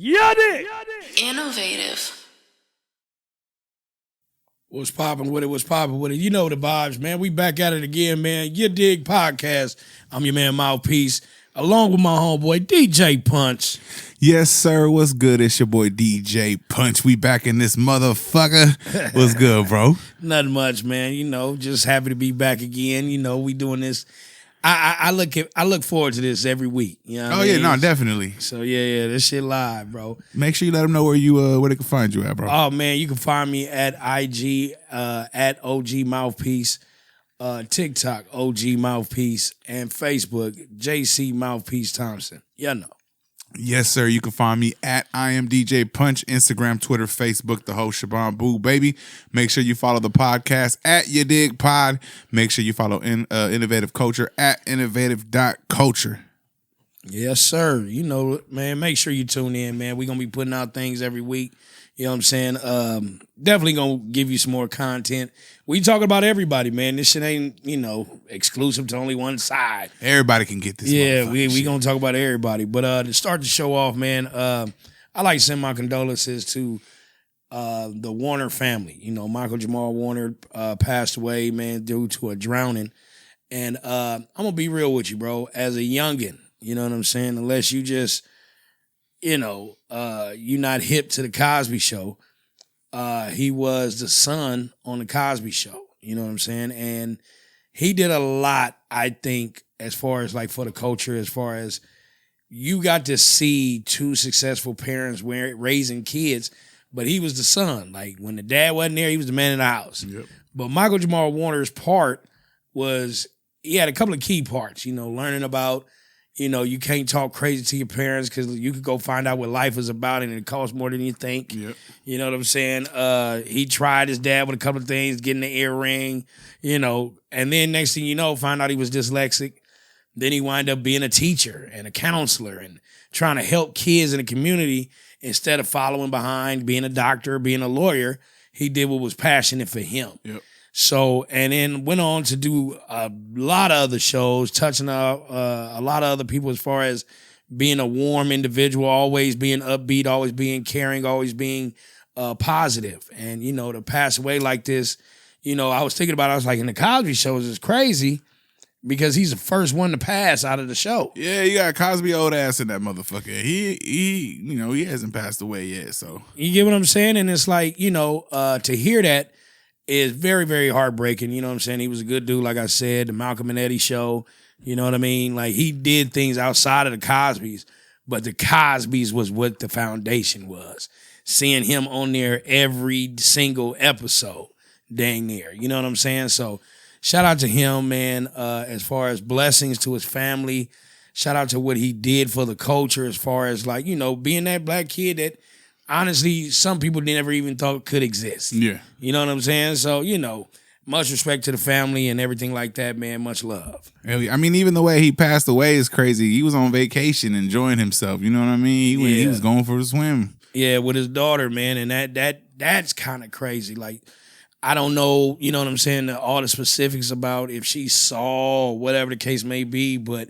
Yeah, dig. Innovative. What's popping with it? What's popping with it? You know the vibes, man. We back at it again, man. Your Digg podcast. I'm your man, Mouthpiece, along with my homeboy, DJ Punch. Yes, sir. What's good? It's your boy, DJ Punch. We back in this motherfucker. What's good, bro? Nothing much, man. You know, just happy to be back again. You know, we doing this. I look forward to this every week. You know what I mean? No, definitely. So yeah, this shit live, bro. Make sure you let them know where they can find you at, bro. Oh man, you can find me at IG at OG Mouthpiece, TikTok OG Mouthpiece, and Facebook JC Mouthpiece Thompson. You know. Yes, sir. You can find me at I am DJ Punch, Instagram, Twitter, Facebook, the whole Shaban Boo, baby. Make sure you follow the podcast at Your Digg Pod. Make sure you follow Innovative Culture at innovative.culture. Yes, sir. You know, man, make sure you tune in, man. We're going to be putting out things every week. You know what I'm saying? Definitely going to give you some more content. We talk about everybody, man. This shit ain't, exclusive to only one side. Everybody can get this. Yeah, we going to talk about everybody. But to start the show off, man, I like to send my condolences to the Warner family. You know, Michael Jamal Warner passed away, man, due to a drowning. And I'm going to be real with you, bro. As a youngin', you know what I'm saying? Unless you just... you're not hip to the Cosby Show. He was the son on the Cosby Show. You know what I'm saying? And he did a lot, I think, as far as like for the culture, as far as you got to see two successful parents raising kids, but he was the son. Like when the dad wasn't there, he was the man in the house. Yep. But Michael Jamal Warner's part was, he had a couple of key parts, learning about, you can't talk crazy to your parents because you could go find out what life is about and it costs more than you think. Yep. You know what I'm saying? He tried his dad with a couple of things, getting the earring, and then next thing you know, find out he was dyslexic. Then he wound up being a teacher and a counselor and trying to help kids in the community instead of following behind, being a doctor, being a lawyer. He did what was passionate for him. Yep. So, and then went on to do a lot of other shows, touching a lot of other people as far as being a warm individual, always being upbeat, always being caring, always being positive. And, to pass away like this, I was thinking about it, I was like, in the Cosby shows is crazy because he's the first one to pass out of the show. Yeah, you got Cosby old ass in that motherfucker. He hasn't passed away yet, so. You get what I'm saying? And it's like, to hear that, is very, very heartbreaking. You know what I'm saying? He was a good dude, like I said, the Malcolm and Eddie show. You know what I mean? Like, he did things outside of the Cosbys, but the Cosbys was what the foundation was. Seeing him on there every single episode, dang near. You know what I'm saying? So, shout out to him, man, as far as blessings to his family. Shout out to what he did for the culture as far as, like, being that black kid that, honestly, some people never even thought could exist. Yeah. You know what I'm saying? So, much respect to the family and everything like that, man. Much love. I mean, even the way he passed away is crazy. He was on vacation enjoying himself. You know what I mean? He was going for a swim. Yeah, with his daughter, man. And that's kind of crazy. Like, I don't know, you know what I'm saying, all the specifics about if she saw or whatever the case may be, but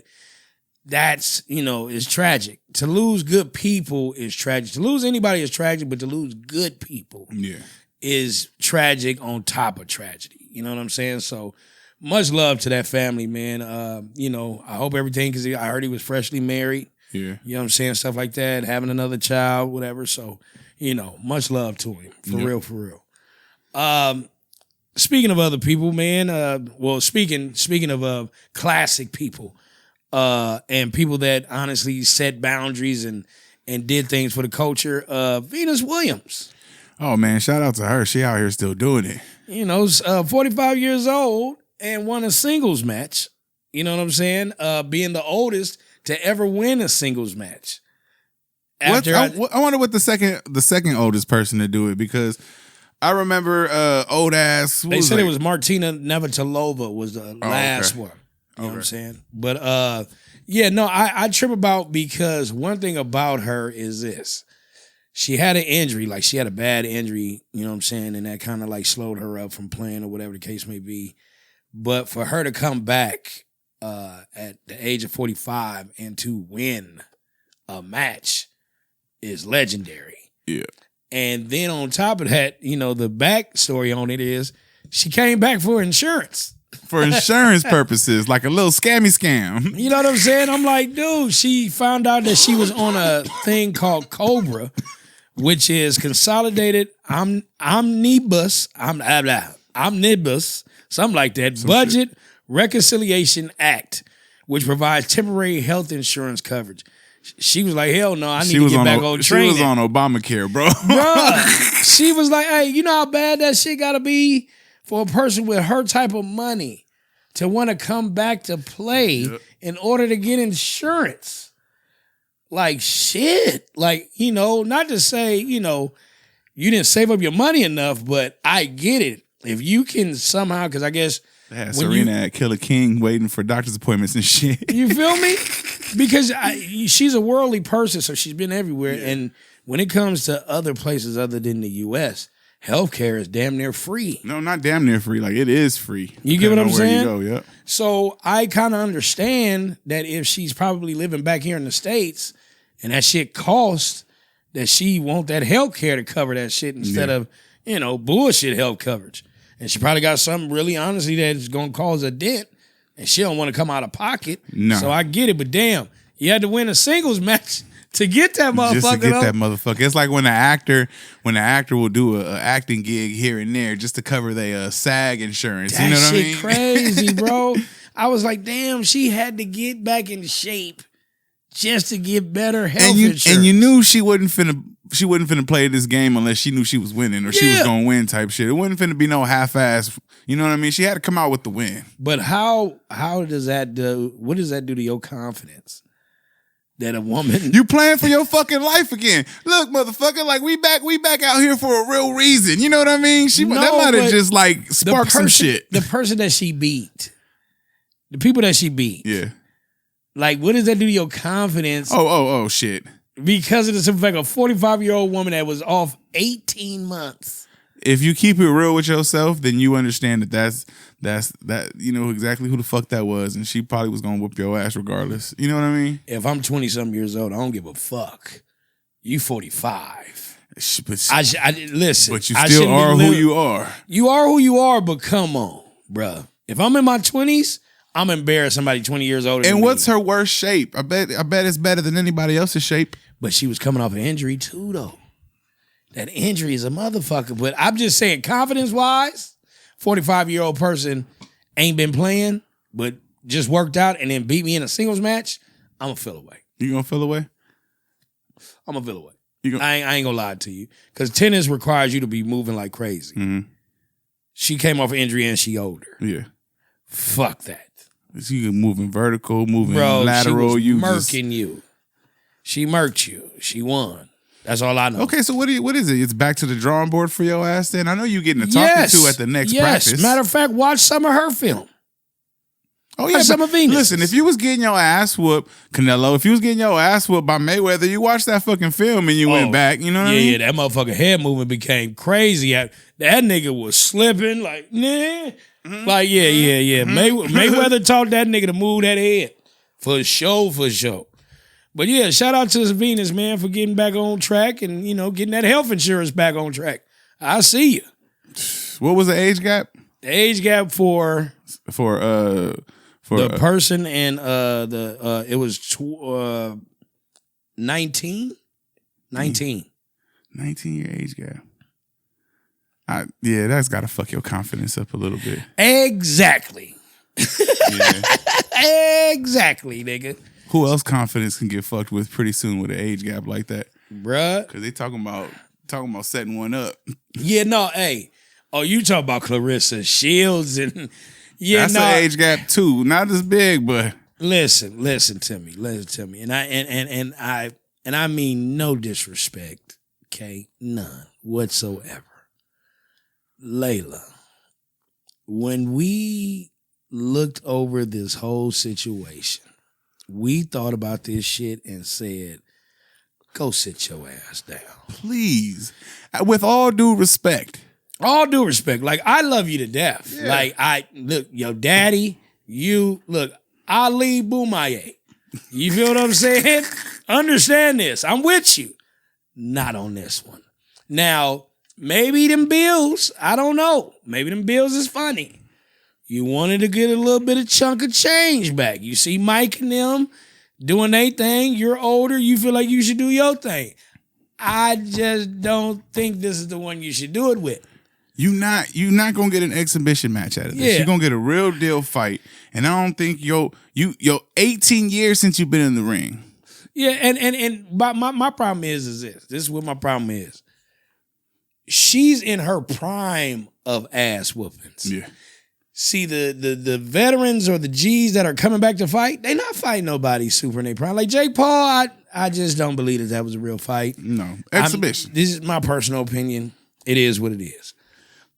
that's, is tragic. To lose good people is tragic. To lose anybody is tragic, but to lose good people is tragic on top of tragedy. You know what I'm saying? So much love to that family, man. I hope everything, because I heard he was freshly married. Yeah. You know what I'm saying? Stuff like that, having another child, whatever. So, much love to him. For real. Speaking of other people, man, speaking of classic people, and people that honestly set boundaries and did things for the culture, Venus Williams. Oh, man, shout out to her. She out here still doing it. 45 years old and won a singles match. You know what I'm saying? Being the oldest to ever win a singles match. I wonder what the second oldest person to do it, because I remember old ass. They said it was Martina Navratilova was the last one. You know what I'm saying? But I trip about, because one thing about her is this. She had an injury, like she had a bad injury, you know what I'm saying? And that kind of like slowed her up from playing or whatever the case may be. But for her to come back at the age of 45 and to win a match is legendary. Yeah. And then on top of that, the backstory on it is she came back for insurance. For insurance purposes, like a little scam. You know what I'm saying? I'm like, dude, she found out that she was on a thing called Cobra, which is Consolidated Omnibus, something like that, Budget Reconciliation Act, which provides temporary health insurance coverage. She was like, hell no, I need to get back on training. She was on Obamacare, bro. Bruh, she was like, hey, you know how bad that shit gotta be for a person with her type of money to want to come back to play in order to get insurance. Like, shit. Like, not to say, you didn't save up your money enough, but I get it. If you can somehow, because I guess... Yeah, Serena at Killer King waiting for doctor's appointments and shit. You feel me? Because she's a worldly person, so she's been everywhere. Yeah. And when it comes to other places other than the U.S., healthcare is damn near free. No, not damn near free. Like, it is free. You get what I'm saying? Where you go, yep. So I kind of understand that if she's probably living back here in the States and that shit costs, that she want that healthcare to cover that shit instead of, bullshit health coverage. And she probably got something really, honestly, that's going to cause a dent, and she don't want to come out of pocket. No. So I get it, but damn, you had to win a singles match to get that motherfucker. Just to get that motherfucker. It's like when an actor will do an acting gig here and there just to cover their SAG insurance. That you know what I mean? Shit crazy, bro. I was like, damn, she had to get back in shape just to get better health insurance. And you knew she wasn't finna play this game unless she knew she was winning or she was gonna win type shit. It wasn't finna be no half-ass. You know what I mean? She had to come out with the win. But how does that do? What does that do to your confidence? That a woman, you playing for your fucking life again. Look, motherfucker, like we back out here for a real reason. You know what I mean? That might have just like sparked some shit. The person that she beat, the people that she beat, yeah. Like, what does that do to your confidence? Oh, shit. Because of the fact a 45-year-old woman that was off 18 months. If you keep it real with yourself, then you understand that's you know exactly who the fuck that was, and she probably was gonna whoop your ass regardless. You know what I mean? If I'm 20-something years old, I don't give a fuck. You 45. Listen. But you still are who you are. You are who you are, but come on, bruh. If I'm in my 20s, I'm embarrassed somebody 20 years older than me. And what's her worst shape? I bet it's better than anybody else's shape. But she was coming off an injury too, though. That injury is a motherfucker. But I'm just saying, confidence-wise, 45-year-old person ain't been playing, but just worked out and then beat me in a singles match, I'm going to feel away. You going to feel away? I'm going to feel away. I ain't going to lie to you. Because tennis requires you to be moving like crazy. Mm-hmm. She came off an injury and she older. Yeah. Fuck that. She moving vertical, moving lateral. She was murking you. She murked you. She won. That's all I know. Okay, so what is it? It's back to the drawing board for your ass then? I know you getting to talking to at the next practice. Matter of fact, watch some of her film. Oh, yeah. Some of Venus. Listen, if you was getting your ass whooped, Canelo, if you was getting your ass whooped by Mayweather, you watched that fucking film and you went back. You know what I mean? Yeah, that motherfucking head movement became crazy. That nigga was slipping like, nah. Mm-hmm. Like, yeah. Mayweather taught that nigga to move that head. For sure. But yeah, shout out to Venus, man, for getting back on track and, getting that health insurance back on track. I see you. What was the age gap? The age gap for the person and it was 19? 19. 19-year age gap. That's got to fuck your confidence up a little bit. Exactly. Exactly, nigga. Who else confidence can get fucked with pretty soon with an age gap like that? Bruh. Because they talking about setting one up. Yeah, no, hey. Oh, you talking about Clarissa Shields and... Yeah, that's an age gap too. Not as big, but... Listen to me. And I mean no disrespect, okay? None whatsoever. Layla, when we looked over this whole situation, we thought about this shit and said, go sit your ass down. Please. With all due respect. All due respect. Like, I love you to death. Yeah. Look, your daddy, Ali Boumaye. You feel what I'm saying? Understand this. I'm with you. Not on this one. Now, maybe them bills, I don't know. Maybe them bills is funny. You wanted to get a little bit of chunk of change back. You see Mike and them doing their thing. You're older. You feel like you should do your thing. I just don't think this is the one you should do it with. You're not gonna get an exhibition match out of this. Yeah. You're gonna get a real deal fight. And I don't think your 18 years since you've been in the ring. Yeah, and my problem is this. This is what my problem is. She's in her prime of ass whoopings. Yeah. See, the veterans or the G's that are coming back to fight, they not fighting nobody super in their prime. Like Jake Paul, I just don't believe that was a real fight. No. Exhibition. This is my personal opinion. It is what it is.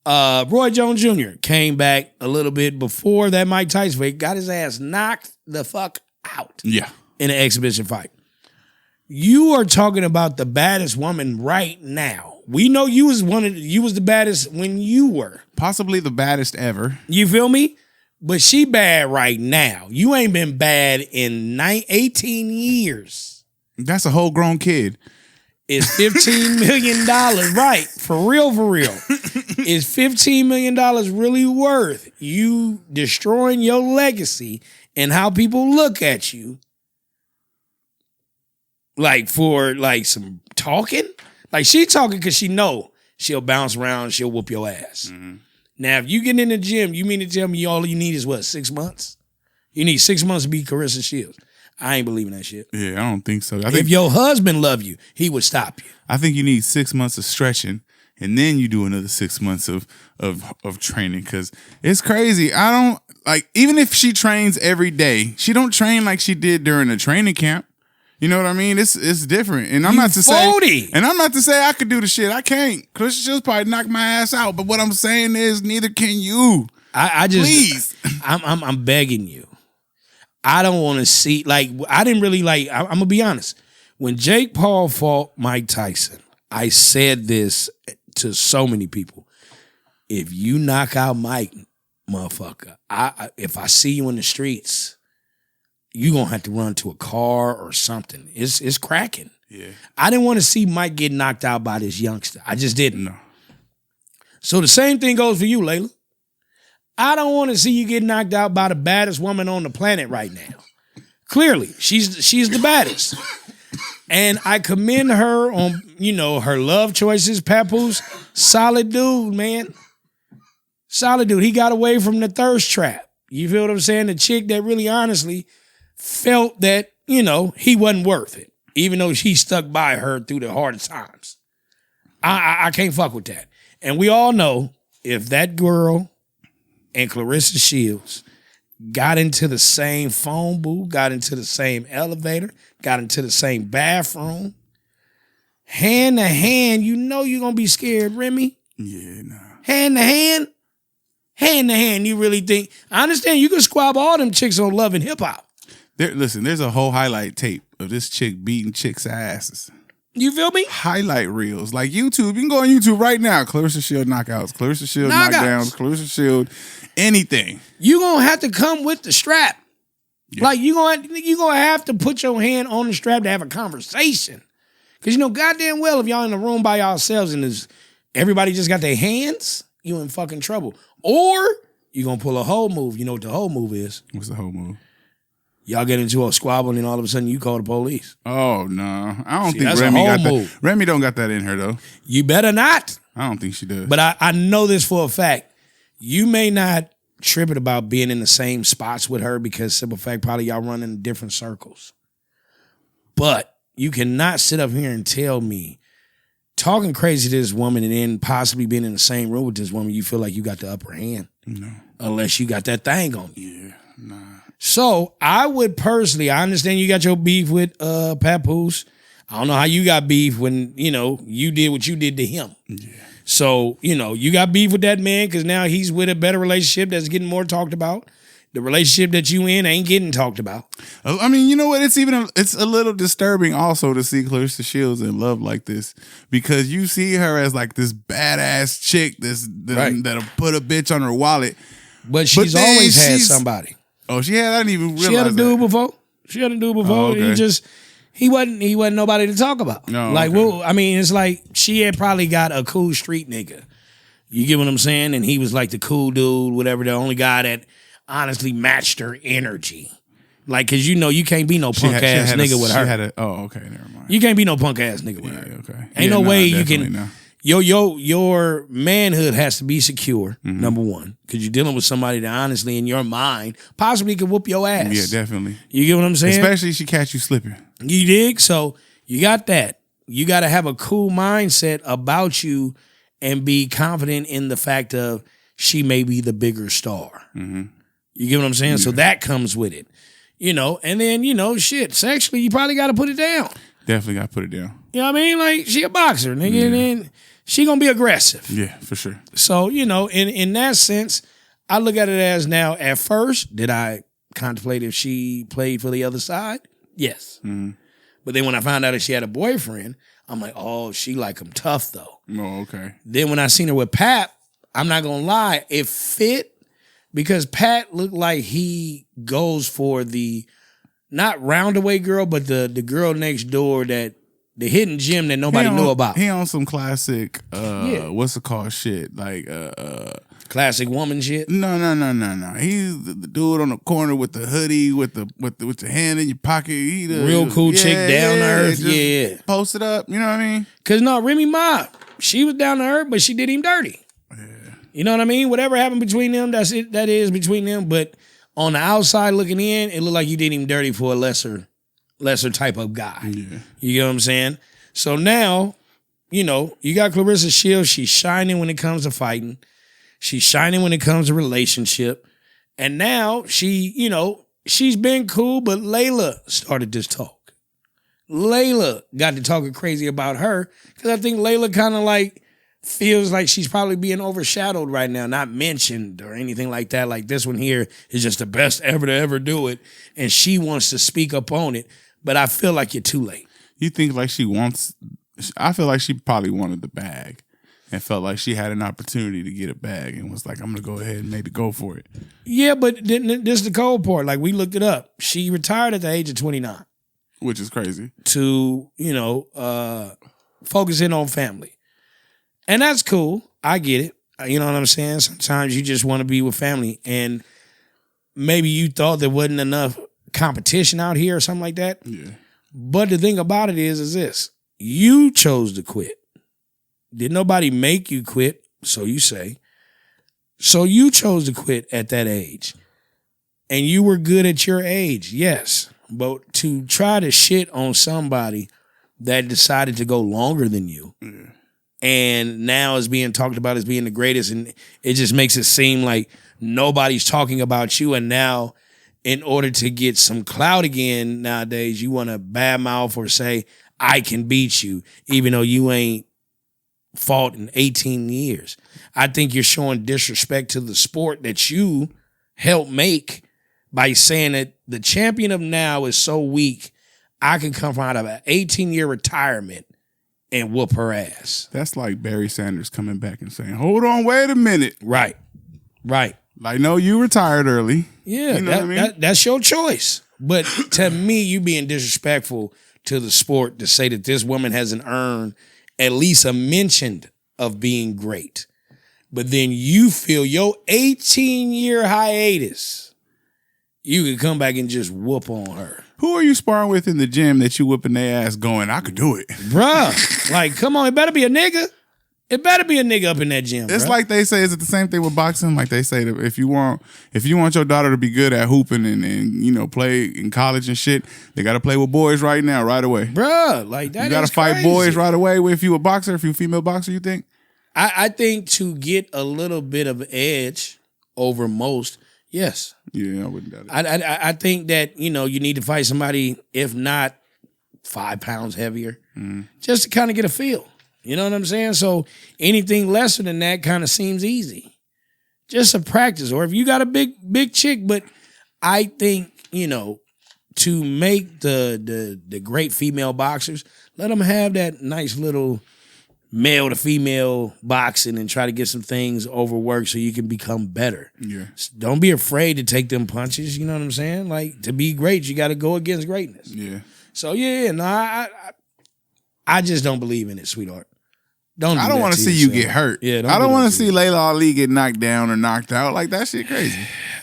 Roy Jones Jr. came back a little bit before that Mike Tyson fight, got his ass knocked the fuck out. Yeah. In an exhibition fight. You are talking about the baddest woman right now. We know you was the baddest when you were. Possibly the baddest ever. You feel me? But she bad right now. You ain't been bad in 18 years. That's a whole grown kid. Is $15 million, right? For real. Is $15 million really worth you destroying your legacy and how people look at you? Like for like some talking? Like she talking because she know she'll bounce around, she'll whoop your ass. Mm-hmm. Now, if you get in the gym, you mean to tell me all you need is what, 6 months? You need 6 months to be Carissa Shields. I ain't believing that shit. Yeah, I don't think so. If your husband love you, he would stop you. I think you need 6 months of stretching, and then you do another 6 months of training, because it's crazy. I don't, like, even if she trains every day, she don't train like she did during a training camp. You know what I mean? It's different. And I'm not to say I could do the shit. I can't. Carissa Shields probably knock my ass out. But what I'm saying is neither can you. I just please. I'm begging you. I don't want to see, like, I didn't really like, I'm gonna be honest. When Jake Paul fought Mike Tyson, I said this to so many people. If you knock out Mike, motherfucker, if I see you in the streets, you gonna have to run to a car or something. It's cracking. Yeah. I didn't want to see Mike get knocked out by this youngster. I just didn't. No. So the same thing goes for you, Layla. I don't want to see you get knocked out by the baddest woman on the planet right now. Clearly, she's the baddest. And I commend her on, her love choices. Papoose, solid dude, man. Solid dude. He got away from the thirst trap. You feel what I'm saying? The chick that really honestly felt that, he wasn't worth it, even though she stuck by her through the hardest times. I can't fuck with that. And we all know if that girl and Carissa Shields got into the same phone booth, got into the same elevator, got into the same bathroom, hand to hand, you're going to be scared, Remy. Yeah, nah. Hand to hand, you really think. I understand you can squab all them chicks on Love and Hip Hop. Listen, there's a whole highlight tape of this chick beating chicks' asses. You feel me? Highlight reels. Like YouTube. You can go on YouTube right now. Carissa Shields knockouts. Carissa Shields knockdowns. Carissa Shields anything. You going to have to come with the strap. Yeah. Like you gonna have to put your hand on the strap to have a conversation. Because goddamn well if y'all in the room by yourselves and everybody just got their hands, you in fucking trouble. Or you going to pull a hoe move. You know what the hoe move is? What's the hoe move? Y'all get into a squabble and then all of a sudden you call the police. Oh, no. I don't think Remy got that. Remy don't got that in her, though. You better not. I don't think she does. But I know this for a fact. You may not trip it about being in the same spots with her because simple fact, probably y'all run in different circles. But you cannot sit up here and tell me, talking crazy to this woman and then possibly being in the same room with this woman, you feel like you got the upper hand. No. Unless you got that thing on you. Yeah, nah. So I would personally, I understand you got your beef with Papoose. I don't know how you got beef when, you did what you did to him. Yeah. So, you got beef with that man because now he's with a better relationship that's getting more talked about. The relationship that you in ain't getting talked about. I mean, you know what? It's a little disturbing also to see Carissa Shields in love like this because you see her as like this badass chick that'll put a bitch on her wallet. But she's always had somebody. Oh, she had? I didn't even realize She had a dude before. Oh, okay. he wasn't nobody to talk about. No, like, okay. well, I mean, it's like she had probably got a cool street nigga. You get what I'm saying? And he was like the cool dude, whatever, the only guy that honestly matched her energy. Like, cause you can't be no punk ass nigga with her. Okay, never mind. You can't be no punk ass nigga with her. Okay. Ain't no way you definitely can. no. Your manhood has to be secure, number one, because you're dealing with somebody that honestly, in your mind, possibly could whoop your ass. Yeah, definitely. You get what I'm saying? Especially if she catch you slipping. You dig? So you got that. You got to have a cool mindset about you and be confident in the fact of she may be the bigger star. Mm-hmm. You get what I'm saying? Yeah. So that comes with it. And then, shit, sexually, you probably got to put it down. Definitely got to put it down. You know what I mean? Like, she a boxer, nigga, and then she gonna be aggressive. Yeah, for sure. So, in that sense, I look at it as now, at first, did I contemplate if she played for the other side? Yes. Mm-hmm. But then when I found out that she had a boyfriend, I'm like, oh, she like him tough, though. Oh, okay. Then when I seen her with Pat, I'm not gonna lie, it fit because Pat looked like he goes for the, not roundaway girl, but the girl next door that, the hidden gem that nobody knew about. He on some classic, what's it called shit? Like, classic woman shit? No. He's the dude on the corner with the hoodie, with the hand in your pocket. He the real cool chick, down to earth. Yeah. Post it up, you know what I mean? Because Remy Ma, she was down to earth, but she did him dirty. Yeah. You know what I mean? Whatever happened between them, that's it. That is between them. But on the outside looking in, it looked like you did him dirty for a lesser type of guy. Yeah. You get what I'm saying? So now, you got Clarissa Shields. She's shining when it comes to fighting. She's shining when it comes to relationship. And now she's been cool, but Layla started this talk. Layla got to talking crazy about her because I think Layla kind of like feels like she's probably being overshadowed right now, not mentioned or anything like that. Like this one here is just the best ever to ever do it. And she wants to speak up on it. But I feel like you're too late. You think like I feel like she probably wanted the bag and felt like she had an opportunity to get a bag and was like, I'm going to go ahead and maybe go for it. Yeah, but this is the cold part. Like, we looked it up. She retired at the age of 29. Which is crazy. To, focus in on family. And that's cool. I get it. You know what I'm saying? Sometimes you just want to be with family. And maybe you thought there wasn't enough competition out here or something like that. Yeah. But the thing about it is this. You chose to quit. Did nobody make you quit? So you say. So you chose to quit at that age. And you were good at your age, yes. But to try to shit on somebody that decided to go longer than you and now is being talked about as being the greatest, and it just makes it seem like nobody's talking about you, and now in order to get some clout again nowadays, you want to badmouth or say, I can beat you, even though you ain't fought in 18 years. I think you're showing disrespect to the sport that you helped make by saying that the champion of now is so weak, I can come out of an 18-year retirement and whoop her ass. That's like Barry Sanders coming back and saying, hold on, wait a minute. Right. Like, no, you retired early. Yeah, you know what I mean? That's your choice. But to me, you being disrespectful to the sport to say that this woman hasn't earned at least a mention of being great. But then you feel your 18-year hiatus, you can come back and just whoop on her. Who are you sparring with in the gym that you whipping their ass going, I could do it? Bruh, like, come on, it better be a nigga. It better be a nigga up in that gym. It's like they say, is it the same thing with boxing? Like they say that if you want your daughter to be good at hooping and play in college and shit, they gotta play with boys right now, right away. Bruh, like that. You gotta fight crazy. Boys right away. If you a boxer, if you a female boxer, you think? I think to get a little bit of edge over most, yes. Yeah, I wouldn't doubt it. I think that, you need to fight somebody, if not 5 pounds heavier, just to kind of get a feel. You know what I'm saying? So anything lesser than that kind of seems easy. Just a practice. Or if you got a big chick, but I think, to make the great female boxers, let them have that nice little male to female boxing and try to get some things overworked so you can become better. Yeah. Don't be afraid to take them punches. You know what I'm saying? Like, to be great, you got to go against greatness. Yeah. So no, I just don't believe in it, sweetheart. I don't want to see you get hurt. Yeah, I don't want to see Layla Ali get knocked down or knocked out. Like, that shit crazy.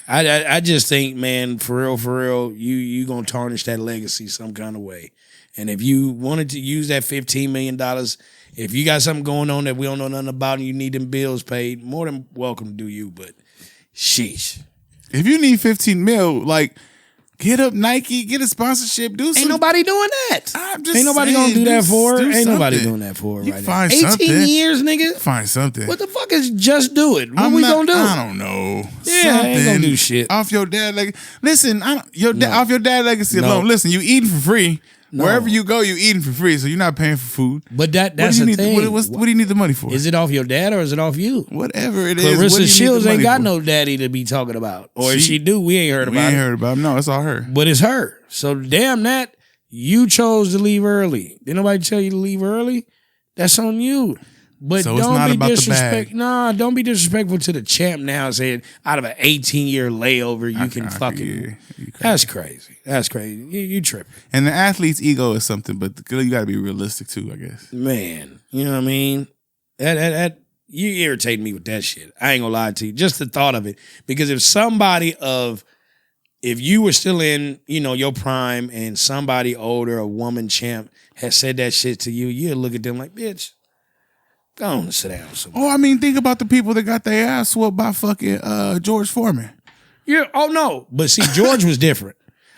I just think, man, for real, you gonna tarnish that legacy some kind of way. And if you wanted to use that $15 million, if you got something going on that we don't know nothing about and you need them bills paid, more than welcome to do you. But sheesh. If you need 15 mil, like, get up Nike, get a sponsorship, do something. Ain't nobody doing that. I'm just Ain't nobody saying, gonna do that for her. Ain't something. nobody doing that for her You right find now. 18 something. years, nigga. Find something. What the fuck is just do it? What we gonna do? I don't know. Yeah, something I ain't gonna do shit. Off your dad legacy. Listen, off your dad legacy No. alone. Listen, you eating for free. No. Wherever you go, you eating for free, so you're not paying for food. But that's what do you the need? thing. What do you need the money for? Is it off your dad or is it off you? Whatever it is. What do Clarissa you need Shields the ain't money got for? no daddy to be talking about. Or if she do, we ain't heard about it. Heard about it. No, it's all her. But it's her. So damn that, you chose to leave early. Did nobody tell you to leave early? That's on you. But So it's don't not be about the disrespectful. bag. Nah, don't be disrespectful to the champ now saying out of an 18-year layover you can fucking. That's crazy. That's crazy. You tripping. And the athlete's ego is something, but you got to be realistic too, I guess. Man, you know what I mean? That you irritate me with that shit. I ain't gonna lie to you. Just the thought of it. Because if you were still in, your prime and somebody older, a woman champ, had said that shit to you, you'd look at them like, bitch, go on and sit down somewhere. Oh, I mean, think about the people that got their ass whooped by fucking George Foreman. Yeah. Oh no. But see, George was different.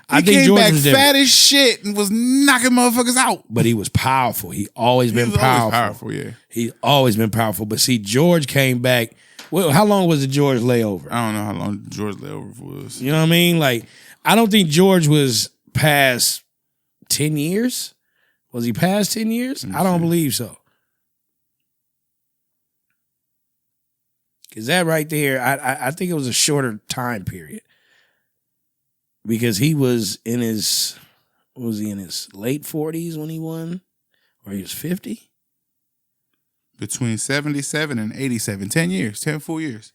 He came back fat as shit and was knocking motherfuckers out. But he was powerful. He always been powerful. Always powerful, yeah. He's always been powerful. But see, George came back. Well, how long was the George layover? I don't know how long George layover was. You know what I mean? Like, I don't think George was past 10 years. Was he past 10 years? I don't believe so. Because that right there, I think it was a shorter time period. Because he was in his, in his late 40s when he won? Or he was 50? Between 77 and 87. 10 years. 10 full years.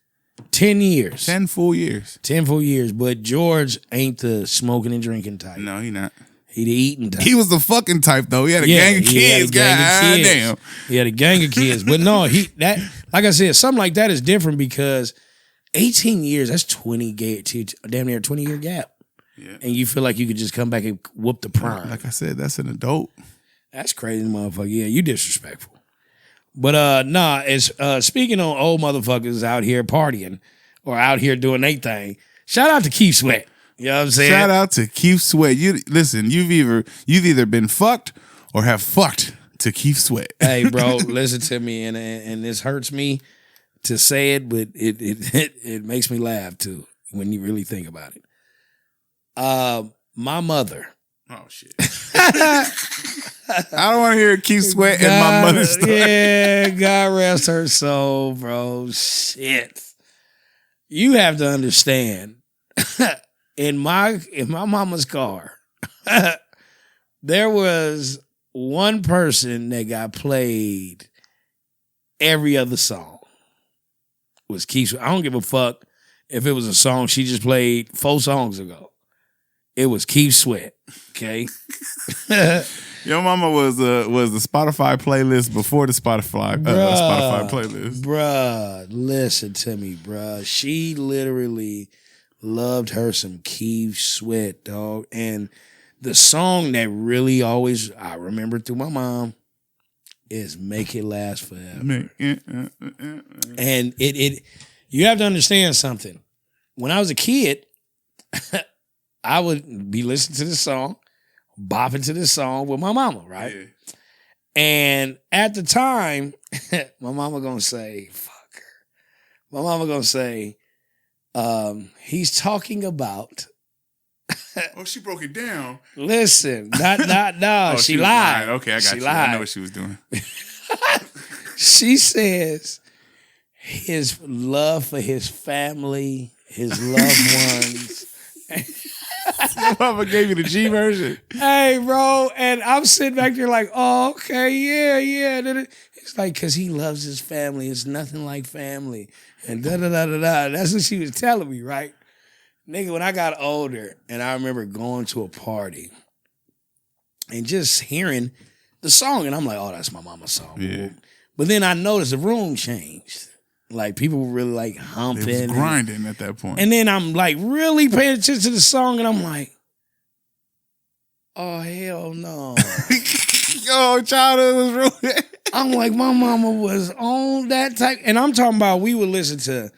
10 years. 10 full years. 10 full years. But George ain't the smoking and drinking type. No, he not. He the eating type. He was the fucking type, though. He had a gang of kids. Damn. He had a gang of kids. But no, like I said, something like that is different because 18 years, that's 20 damn near a 20-year gap. Yeah. And you feel like you could just come back and whoop the prime. Like I said, that's an adult. That's crazy, motherfucker. Yeah, you disrespectful. But as speaking on old motherfuckers out here partying or out here doing their thing, shout out to Keith Sweat. You know what I'm saying? Shout out to Keith Sweat. Listen, you've either been fucked or have fucked to Keith Sweat. Hey, bro, listen to me, and this hurts me to say it, but it makes me laugh too when you really think about it. My mother. Oh shit. I don't want to hear Keith Sweat and my mother's story. Yeah, God rest her soul, bro. Shit. You have to understand. In my mama's car, there was one person that got played every other song. Was Keith Sweat. I don't give a fuck if it was a song she just played 4 songs ago. It was Keith Sweat. Okay. Your mama was the Spotify playlist before the Spotify playlist. Bruh, listen to me, bruh. She literally loved her some Keith Sweat, dog. And the song that really always I remember through my mom is Make It Last Forever. And it you have to understand something. When I was a kid, I would be listening to this song, bopping to this song with my mama, right? Yeah. And at the time, my mama gonna say, fuck her. My mama gonna say, he's talking about. Oh, she broke it down. Listen, no, she lied. Okay, I got you. I know what she was doing. She says his love for his family, his loved ones. Your mama gave you the G version. Hey, bro, and I'm sitting back there like, oh, okay, yeah. It's like, because he loves his family. It's nothing like family. And da-da-da-da-da. That's what she was telling me, right? Nigga, when I got older and I remember going to a party and just hearing the song, and I'm like, oh, that's my mama's song. Yeah. But then I noticed the room changed. Like people were really like humping, It was grinding at that point. and then I'm like really paying attention to the song, and I'm like, oh hell no. Yo, childhood was ruined. I'm like, my mama was on that type, and I'm talking about we would listen to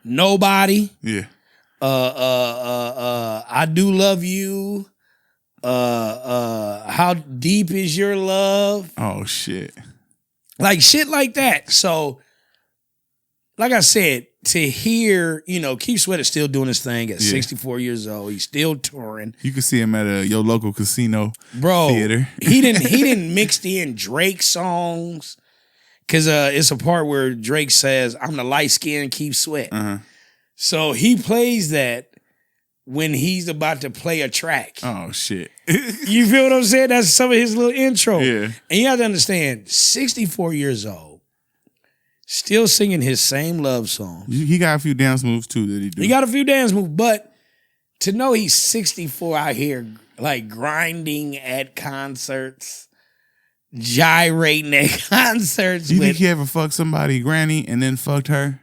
NooBodyy, Yeah. I Do Love You, How Deep Is Your Love, Oh shit. like shit like that. So, like I said, to hear, Keith Sweat is still doing his thing at 64 years old. He's still touring. You can see him at your local casino theater. he didn't mix in Drake songs, because it's a part where Drake says, "I'm the light skinned Keith Sweat." Uh-huh. So he plays that when he's about to play a track. Oh shit. You feel what I'm saying? That's some of his little intro. Yeah. And you have to understand, 64 years old, still singing his same love songs. He got a few dance moves too that he do. He got a few dance moves, but to know he's 64 out here, like grinding at concerts, gyrating at concerts. Do you think he ever fucked somebody granny and then fucked her?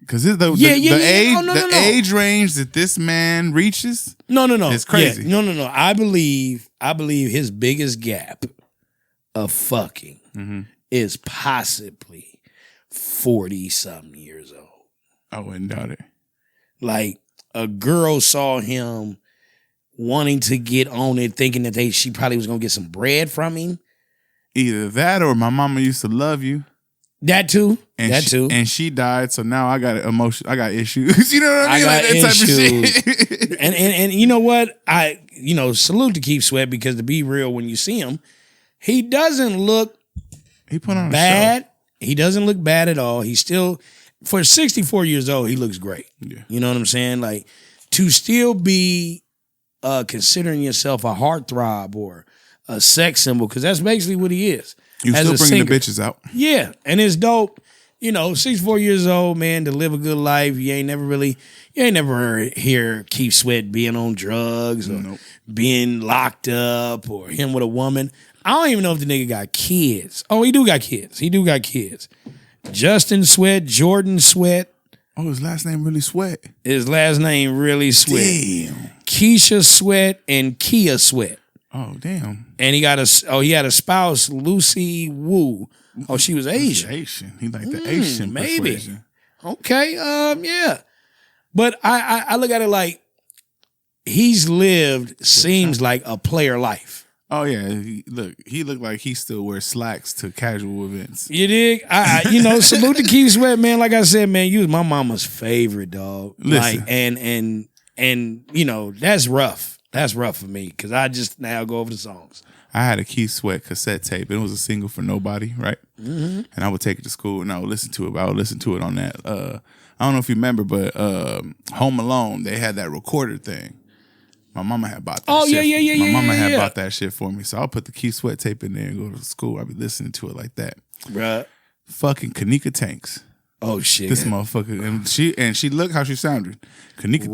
Because the age range that this man reaches, no, it's crazy. Yeah, no. I believe his biggest gap of fucking is possibly 40-something years old. I wouldn't doubt it. Like a girl saw him wanting to get on it, thinking that she probably was gonna get some bread from him. Either that or my mama used to love you. That too. And she died, so now I got I got issues. You know what I mean? I got like that issues. type of shit. and you know what? Salute to Keith Sweat, because to be real, when you see him, he doesn't look He put on bad. a show. He doesn't look bad at all. He's still, for 64 years old, he looks great. Yeah. You know what I'm saying? Like, to still be considering yourself a heartthrob or a sex symbol, because that's basically what he is. You as still a bringing singer. the bitches out. Yeah, and it's dope. 64 years old, man, to live a good life. You ain't never hear Keith Sweat being on drugs or being locked up or him with a woman. I don't even know if the nigga got kids. Oh, he do got kids. Justin Sweat, Jordan Sweat. Oh, his last name really Sweat. His last name really Sweat. Damn. Keisha Sweat and Kia Sweat. Oh, damn. And he had a spouse, Lucy Wu. Oh, she was Asian. He like the Asian maybe. persuasion. Okay, yeah. But I look at it like he's lived, seems like a player life. Oh yeah, he looked like he still wears slacks to casual events. You dig? Salute to Keith Sweat, man. Like I said, man, you was my mama's favorite, dog. Listen. Like, and that's rough. That's rough for me, because I just now go over the songs. I had a Keith Sweat cassette tape. It was a single for NooBodyy, right? Mm-hmm. And I would take it to school and I would listen to it. But I would listen to it on that. I don't know if you remember, but Home Alone, they had that recorder thing. My mama had bought that shit. Yeah. My mama had bought that shit for me. So I'll put the Keith Sweat tape in there and go to school. I'll be listening to it like that. Right. Fucking Kanika Tanks. Oh shit. This motherfucker. And she look how she sounded. Kanika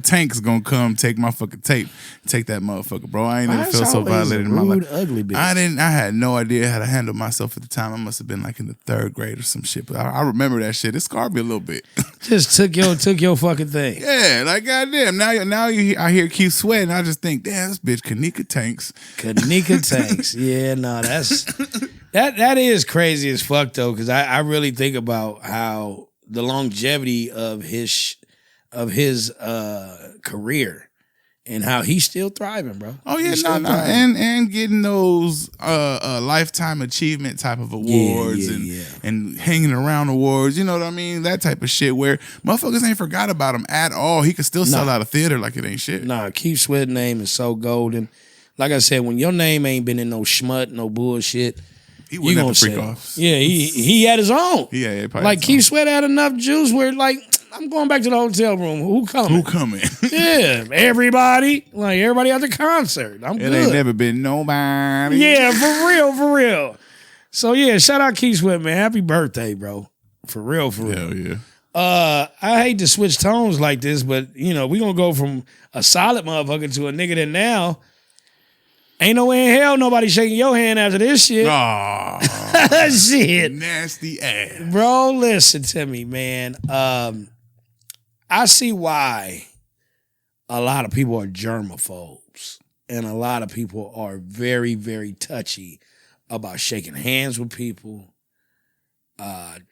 Tanks gonna come take my fucking tape. Take that motherfucker, bro. I ain't never felt so violated in my life. Ugly bitch. I had no idea how to handle myself at the time. I must have been like in the 3rd grade or some shit. But I remember that shit. It scarred me a little bit. Just took your fucking thing. Yeah, like goddamn. I hear Keith Sweat and I just think, damn, this bitch Kanika Tanks. Kanika Tanks. Yeah, no, that's that is crazy as fuck though, because I really think about how the longevity of his career and how he's still thriving, bro. Oh yeah, no, and getting those lifetime achievement type of awards and hanging around awards. You know what I mean? That type of shit where motherfuckers ain't forgot about him at all. He could still sell out a theater like it ain't shit. Nah, Keith Sweat's name is so golden. Like I said, when your name ain't been in no schmut, no bullshit, he wouldn't have to freak off. Yeah, he had his own. Yeah, like Keith Sweat had enough juice where like, I'm going back to the hotel room. Who coming? Yeah, everybody. Like everybody at the concert. I'm good. It ain't never been nobody. Yeah, for real. So yeah, shout out Keith Sweat, man. Happy birthday, bro. For real. Hell yeah. I hate to switch tones like this, but we gonna go from a solid motherfucker to a nigga that now Ain't no way in hell nobody shaking your hand after this shit. Oh, shit. nasty ass. Bro, listen to me, man. I see why a lot of people are germaphobes and a lot of people are very, very touchy about shaking hands with people.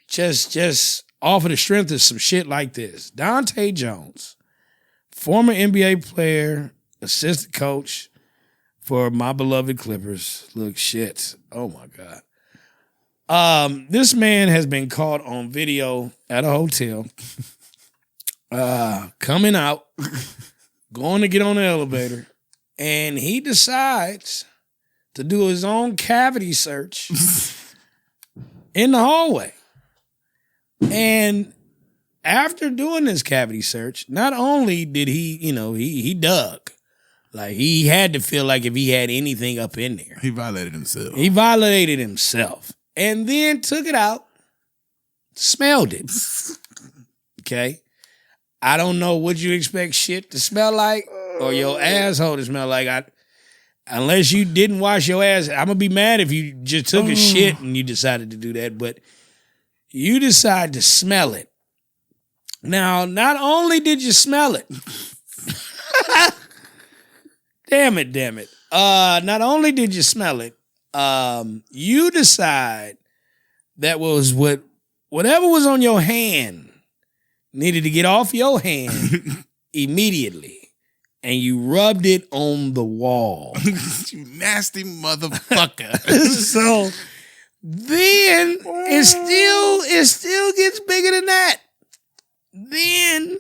Just off of the strength of some shit like this. Dante Jones, former NBA player, assistant coach for my beloved Clippers. Look, shit. Oh my God. This man has been caught on video at a hotel, coming out, going to get on the elevator, and he decides to do his own cavity search in the hallway. And after doing this cavity search, not only did he, he dug. Like, he had to feel like if he had anything up in there. He violated himself. He violated himself. And then took it out, smelled it. Okay? I don't know what you expect shit to smell like or your asshole to smell like. Unless you didn't wash your ass, I'm going to be mad if you just took a shit and you decided to do that. But you decide to smell it. Now, not only did you smell it, damn it. Not only did you smell it, you decide that whatever was on your hand needed to get off your hand immediately. And you rubbed it on the wall. You nasty motherfucker. So then it still gets bigger than that. Then,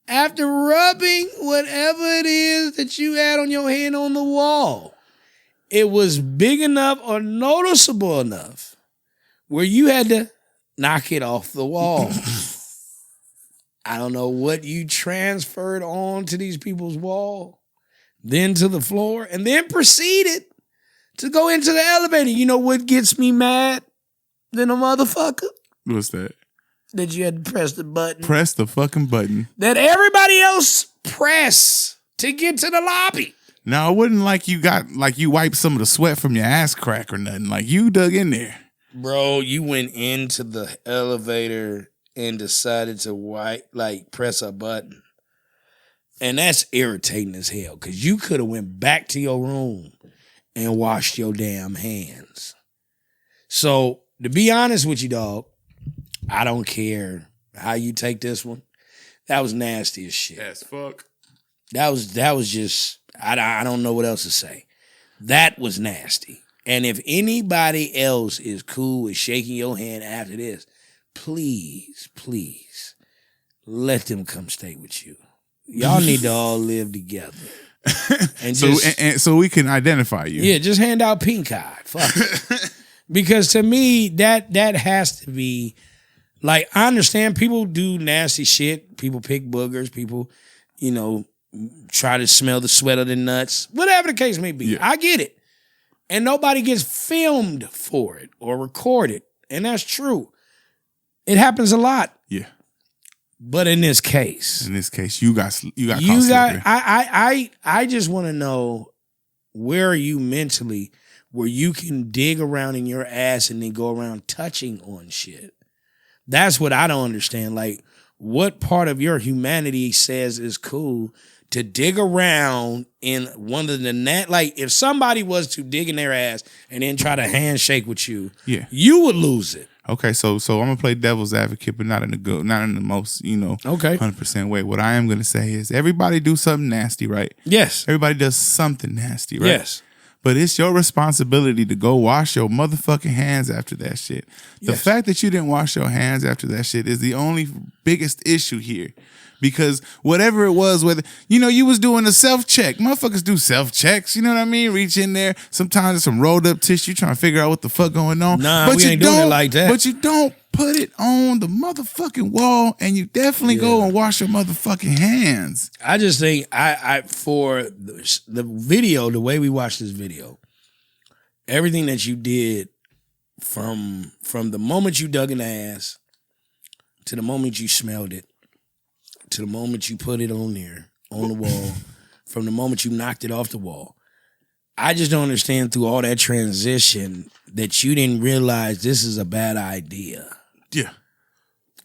after rubbing whatever it is that you had on your hand on the wall, it was big enough or noticeable enough where you had to knock it off the wall. I don't know what you transferred on to these people's wall, then to the floor, and then proceeded to go into the elevator. You know what gets me mad than a motherfucker? What's that? That you had to press the button. Press the fucking button. That everybody else press to get to the lobby. Now, it wasn't like you wiped some of the sweat from your ass crack or nothing. Like, you dug in there. Bro, you went into the elevator and decided to press a button. And that's irritating as hell, because you could have went back to your room and washed your damn hands. So, to be honest with you, dog, I don't care how you take this one. That was nasty as shit. As fuck. That was just, I don't know what else to say. That was nasty. And if anybody else is cool with shaking your hand after this, please, let them come stay with you. Y'all need to all live together. And so we can identify you. Yeah, just hand out pink eye. Fuck it. Because to me, that has to be, like, I understand people do nasty shit. People pick boogers. People, try to smell the sweat of the nuts. Whatever the case may be. Yeah. I get it. And nobody gets filmed for it or recorded. And that's true. It happens a lot. Yeah. But in this case, you got I just want to know, where are you mentally where you can dig around in your ass and then go around touching on shit? That's what I don't understand. Like, what part of your humanity says is cool to dig around in one of the like, if somebody was to dig in their ass and then try to handshake with you, yeah, you would lose it. Okay, so I'm gonna play devil's advocate, but not in the most, 100% way. What I am gonna say is, everybody do something nasty, right? Yes. Everybody does something nasty, right? Yes. But it's your responsibility to go wash your motherfucking hands after that shit. The fact that you didn't wash your hands after that shit is the only biggest issue here. Because whatever it was, whether, you was doing a self-check. Motherfuckers do self-checks, you know what I mean? Reach in there. Sometimes it's some rolled up tissue trying to figure out what the fuck going on. Nah, but we ain't doing it like that. But you don't put it on the motherfucking wall, and you definitely go and wash your motherfucking hands. I just think, for the video, the way we watched this video, everything that you did from the moment you dug in the ass to the moment you smelled it, to the moment you put it on there, on the wall, from the moment you knocked it off the wall, I just don't understand through all that transition that you didn't realize this is a bad idea. Yeah.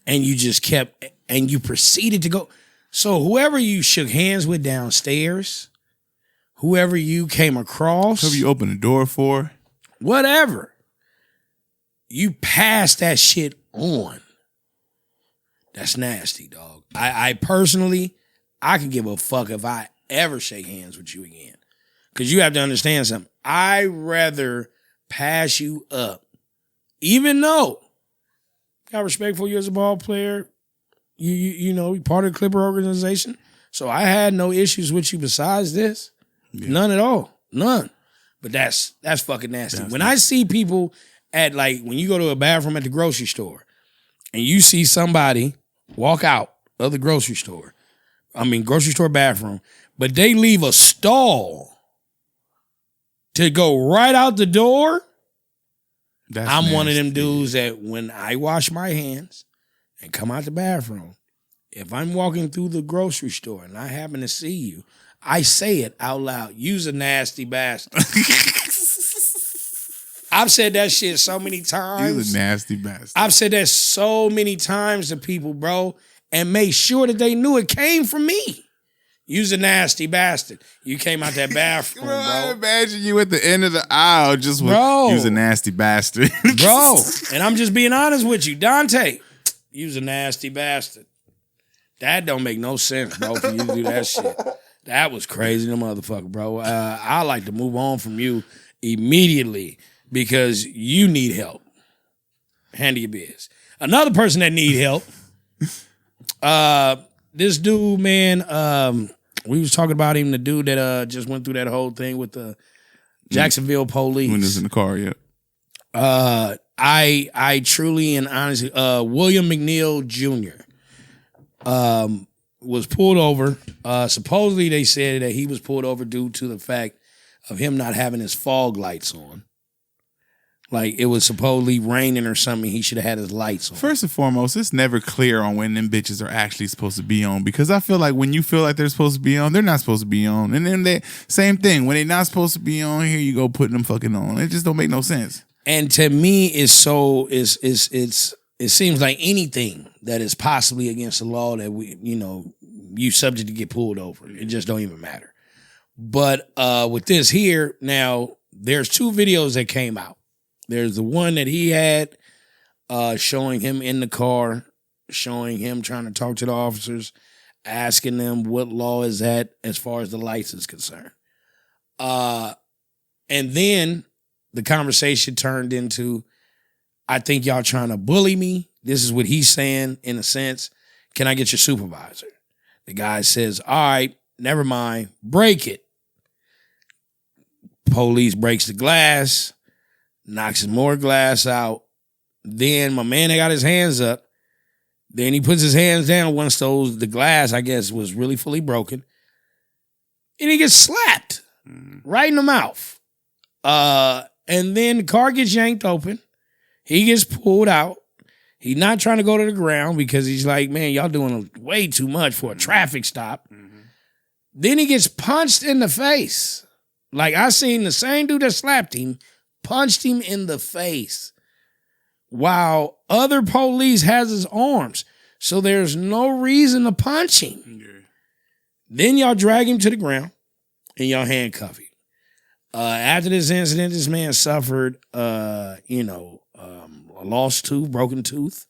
And you just kept, and you proceeded to go. So whoever you shook hands with downstairs, whoever you came across. Whoever you opened the door for. Whatever. You passed that shit on. That's nasty, dog. I personally, I can give a fuck if I ever shake hands with you again. Because you have to understand something. I'd rather pass you up. Even though I got respect for you as a ball player. You know, you're part of the Clipper organization. So I had no issues with you besides this. Yeah. None at all. None. But that's fucking nasty. When I see people at, like, when you go to a bathroom at the grocery store and you see somebody walk out of the grocery store, grocery store bathroom, but they leave a stall to go right out the door, I'm nasty. One of them dudes that when I wash my hands and come out the bathroom, if I'm walking through the grocery store and I happen to see you, I say it out loud. You's a nasty bastard. I've said that shit so many times. You's a nasty bastard. I've said that so many times to people, bro, and made sure that they knew it came from me. You's a nasty bastard. You came out that bathroom, bro. I imagine you at the end of the aisle just with, you's a nasty bastard. Bro, and I'm just being honest with you. Dante, you's a nasty bastard. That don't make no sense, bro, for you to do that shit. That was crazy, the motherfucker, bro. I like to move on from you immediately because you need help. Handle your biz. Another person that need help, this dude, man, we was talking about him, the dude that just went through that whole thing with the Jacksonville police. When he was in the car, yeah. I truly and honestly, William McNeil Jr. Was pulled over. Supposedly they said that he was pulled over due to the fact of him not having his fog lights on. Like it was supposedly raining or something. He should have had his lights on. First and foremost, it's never clear on when them bitches are actually supposed to be on, because I feel like when you feel like they're supposed to be on, they're not supposed to be on. And then they same thing. When they're not supposed to be on, here you go putting them fucking on. It just don't make no sense. And to me, it seems like anything that is possibly against the law that you subject to get pulled over. It just don't even matter. But with this here, now there's two videos that came out. There's the one that he had showing him in the car, showing him trying to talk to the officers, asking them what law is that as far as the lights is concerned. And then the conversation turned into, I think y'all trying to bully me. This is what he's saying in a sense. Can I get your supervisor? The guy says, all right, never mind, break it. Police breaks the glass, knocks some more glass out. Then my man that got his hands up, then he puts his hands down once the glass, I guess, was really fully broken. And he gets slapped right in the mouth. And then the car gets yanked open. He gets pulled out. He's not trying to go to the ground because he's like, man, y'all doing way too much for a traffic stop. Mm-hmm. Then he gets punched in the face. Like I seen the same dude that slapped him, punched him in the face while other police has his arms. So there's no reason to punch him. Yeah. Then y'all drag him to the ground and y'all handcuff him. After this incident, this man suffered, a lost tooth, broken tooth.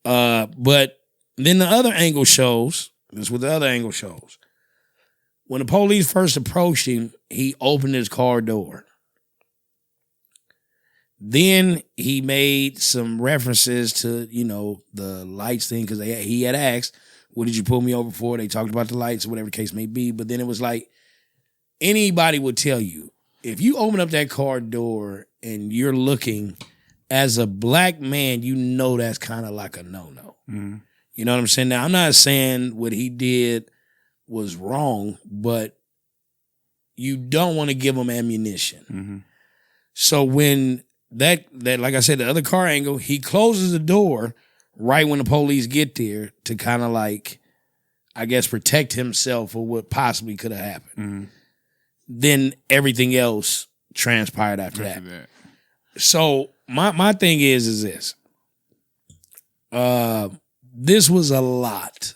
But then the other angle shows, this is what the other angle shows. When the police first approached him, he opened his car door. Then he made some references to, the lights thing, because he had asked, what did you pull me over for? They talked about the lights or whatever the case may be. But then it was like, anybody would tell you, if you open up that car door and you're looking as a black man, that's kind of like a no-no. Mm-hmm. You know what I'm saying? Now, I'm not saying what he did was wrong, but you don't want to give him ammunition. Mm-hmm. So when that, like I said, the other car angle, he closes the door right when the police get there to kind of like, I guess, protect himself for what possibly could have happened. Mm-hmm. then everything else transpired after that. So my thing is this. This was a lot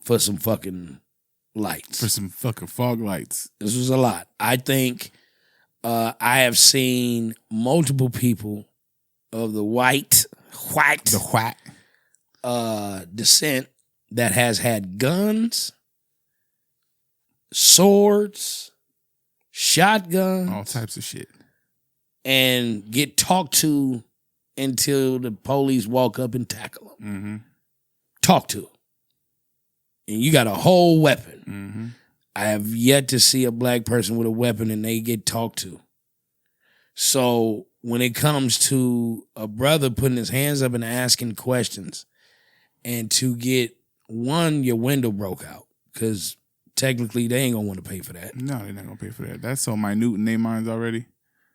for some fucking lights. For some fucking fog lights. This was a lot. I think I have seen multiple people of the white descent that has had guns, swords, shotguns, all types of shit, and get talked to until the police walk up and tackle them. Mm-hmm. Talk to them. And you got a whole weapon. Mm-hmm. I have yet to see a black person with a weapon and they get talked to. So when it comes to a brother putting his hands up and asking questions, and to get your window broke out, because technically they ain't gonna want to pay for that. No, they're not gonna pay for that. That's so minute in their minds already.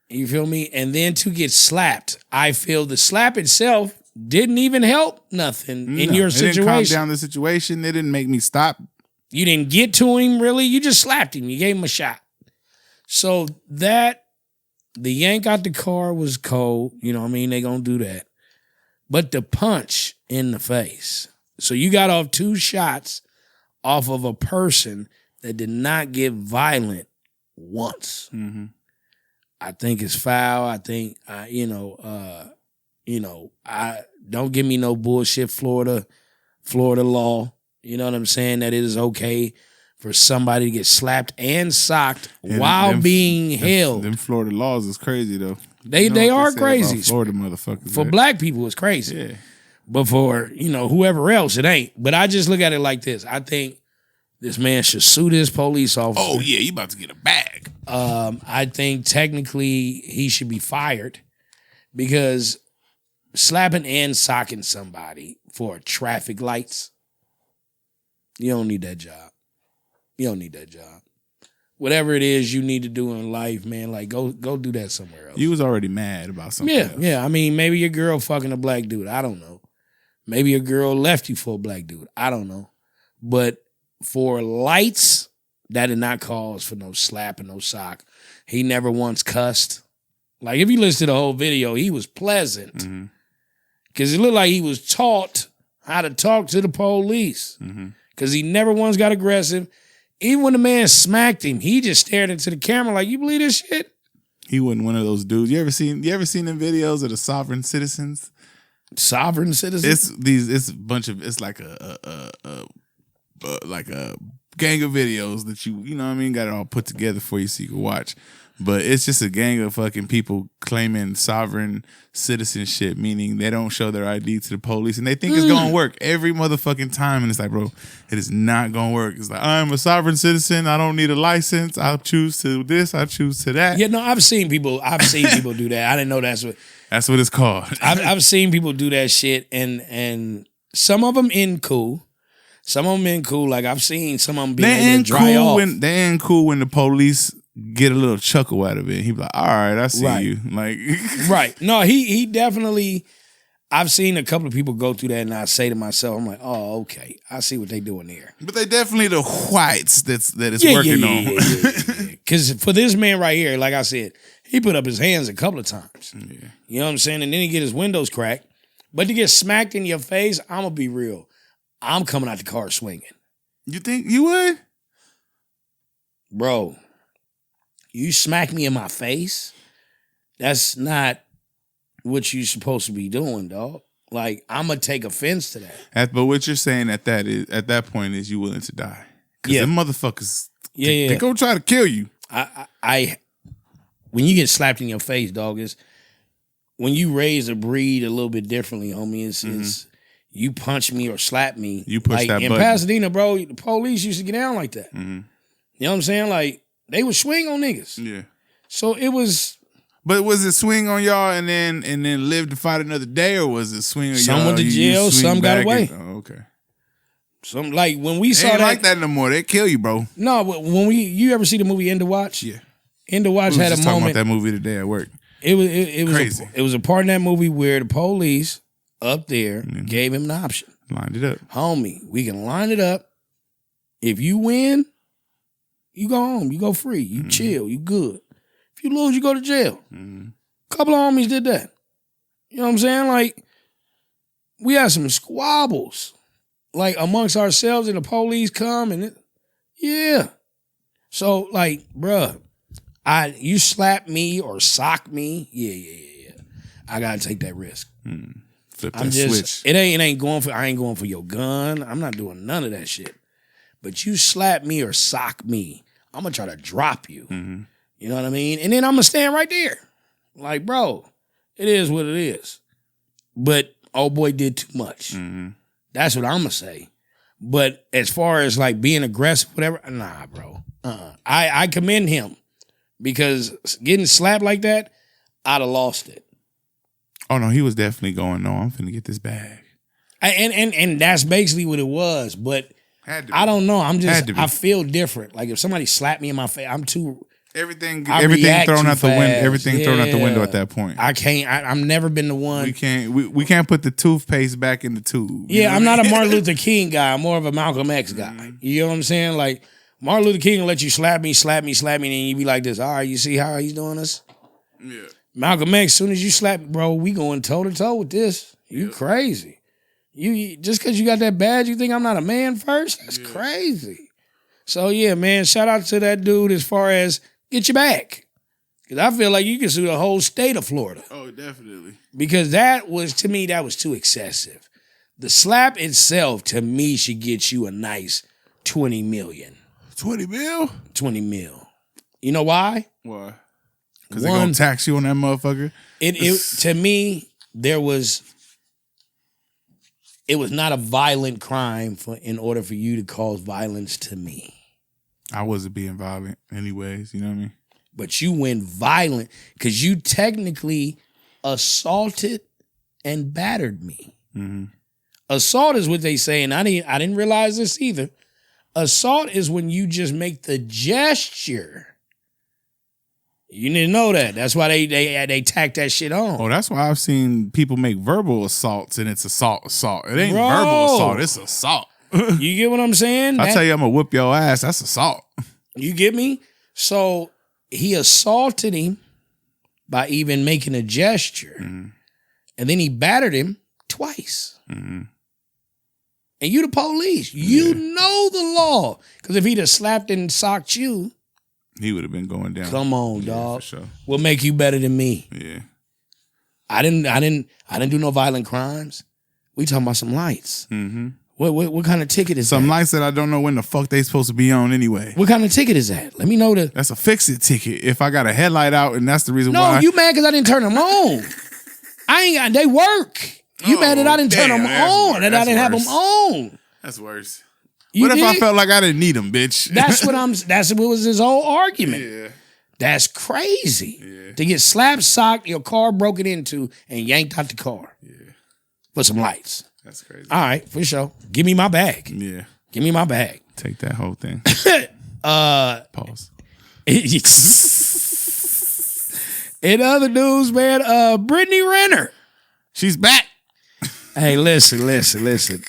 You feel me? And then to get slapped, I feel the slap itself didn't even help nothing in your situation. It didn't calm down the situation. It didn't make me stop. You didn't get to him, really. You just slapped him. You gave him a shot. So the yank out the car was cold. You know what I mean? They gonna do that. But the punch in the face. So you got off 2 shots off of a person that did not get violent once. Mm-hmm. I think it's foul. I think, I don't give me no bullshit Florida law. You know what I'm saying? That it is okay for somebody to get slapped and socked while being held. Them Florida laws is crazy though. They are crazy. Florida motherfuckers. For black people, it's crazy. Yeah. But for, whoever else, it ain't. But I just look at it like this. I think this man should sue this police officer. Oh, yeah, you about to get a bag. I think technically he should be fired because slapping and socking somebody for traffic lights, you don't need that job. You don't need that job. Whatever it is you need to do in life, man, like go do that somewhere else. You was already mad about something else. Yeah. I mean, maybe your girl fucking a black dude. I don't know. Maybe your girl left you for a black dude. I don't know. But for lights, that did not cause for no slap and no sock. He never once cussed. Like, if you listen to the whole video, he was pleasant. Because it looked like he was taught how to talk to the police. Because he never once got aggressive. Even when the man smacked him, he just stared into the camera like, you believe this shit? He wasn't one of those dudes. You ever seen them videos of the sovereign citizens? Sovereign citizens? It's like a gang of videos that you know what I mean, got it all put together for you so you can watch. But it's just a gang of fucking people claiming sovereign citizenship, meaning they don't show their ID to the police and they think it's gonna work every motherfucking time. And it's like, bro, it is not gonna work. It's like, I'm a sovereign citizen. I don't need a license. I'll choose to this. I choose to that. Yeah, no, I've seen people do that. I didn't know that's what it's called. I've seen people do that shit, and some of them end cool. Some of them end cool. Like, I've seen some of them be able to dry off. They ain't cool when the police get a little chuckle out of it. He be like, all right, I see you. Like, right. No, he definitely, I've seen a couple of people go through that and I say to myself, I'm like, oh, okay. I see what they doing there. But they definitely the whites that it's working on. Because for this man right here, like I said, he put up his hands a couple of times. Yeah. You know what I'm saying? And then he get his windows cracked. But to get smacked in your face, I'm going to be real. I'm coming out the car swinging. You think you would? Bro, you smack me in my face, that's not what you're supposed to be doing, dog. Like, I'm going to take offense to that. But what you're saying at that point is you willing to die. Because them motherfuckers, they go try to kill you. When you get slapped in your face, dog, is when you raise a breed a little bit differently, homie. It's you punch me or slap me. You push that in button. Pasadena, bro, the police used to get down like that. You know what I'm saying? Like, they would swing on niggas. Yeah. So it was. But was it swing on y'all and then live to fight another day, or was it swing on y'all? Some went to jail, some got away. Okay. Some, like, when we they saw ain't that, like that no more. They kill you, bro. No, when you ever see the movie End of Watch? Yeah. End of Watch we had was a just talking moment. about that movie today at work. It was crazy. It was a part in that movie where the police up there gave him an option. Lined it up. Homie, we can line it up. If you win, You go home. You go free. You chill. You good. If you lose, you go to jail. A couple of homies did that. You know what I'm saying? Like, we had some squabbles, like, amongst ourselves, and the police come, and So, like, bruh, you slap me or sock me, yeah. I gotta take that risk. Flip that switch. I ain't going for your gun. I'm not doing none of that shit. But you slap me or sock me, I'm gonna try to drop you. You know what I mean? And then I'm gonna stand right there. Like, bro, it is what it is. But old boy did too much. That's what I'm gonna say. But as far as like being aggressive, whatever, nah, bro. I commend him because getting slapped like that, I'd have lost it. Oh no, he was definitely going, no, I'm finna get this bag. And that's basically what it was. But I don't know. I feel different. Like if somebody slapped me in my face, I'm too. Everything thrown out the window. Everything thrown out the window at that point. I can't. I've never been the one. We can't put the toothpaste back in the tube. Yeah, I'm not a Martin Luther King guy. I'm more of a Malcolm X guy. You know what I'm saying? Like Martin Luther King will let you slap me, and then you be like this. All right, you see how he's doing this? Yeah. Malcolm X, soon as you slap, bro, we going toe to toe with this. You crazy? You just because you got that badge, you think I'm not a man first? That's crazy. So yeah, man, shout out to that dude as far as get your back. Because I feel like you can sue the whole state of Florida. Oh, definitely. Because to me, that was too excessive. The slap itself, to me, should get you a nice $20 million. 20 mil? 20 mil. You know why? Why? Because they're going to tax you on that motherfucker? To me, it was not a violent crime in order for you to cause violence to me. I wasn't being violent anyways, you know what I mean? But you went violent because you technically assaulted and battered me. Assault is what they say, and I didn't realize this either. Assault is when you just make the gesture. You didn't know that. That's why they tack that shit on. Oh, that's why I've seen people make verbal assaults, and it's assault. It ain't verbal assault, it's assault. You get what I'm saying? I tell you, I'm gonna whoop your ass. That's assault. You get me? So he assaulted him by even making a gesture, and then he battered him twice. And you the police, you know the law, because if he'd have slapped and socked you, he would have been going down. Come on, dog. For sure. What make you better than me? Yeah. I didn't do no violent crimes. We talking about some lights. What kind of ticket is Some that? lights that I don't know when the fuck they supposed to be on anyway. What kind of ticket is that? Let me know the. That's a fix-it ticket. If I got a headlight out and that's the reason why. No, you mad because I didn't turn them on. They work. You mad that I didn't turn them on, that I didn't have them on. That's worse. What if I felt like I didn't need them, bitch? That's what was his whole argument. Yeah. That's crazy. Yeah. To get slapped, socked, your car broken into, and yanked out the car. Yeah. For some lights. That's crazy. All right, for sure. Give me my bag. Yeah. Give me my bag. Take that whole thing. Pause. In other news, man, Brittany Renner. She's back. Hey, listen.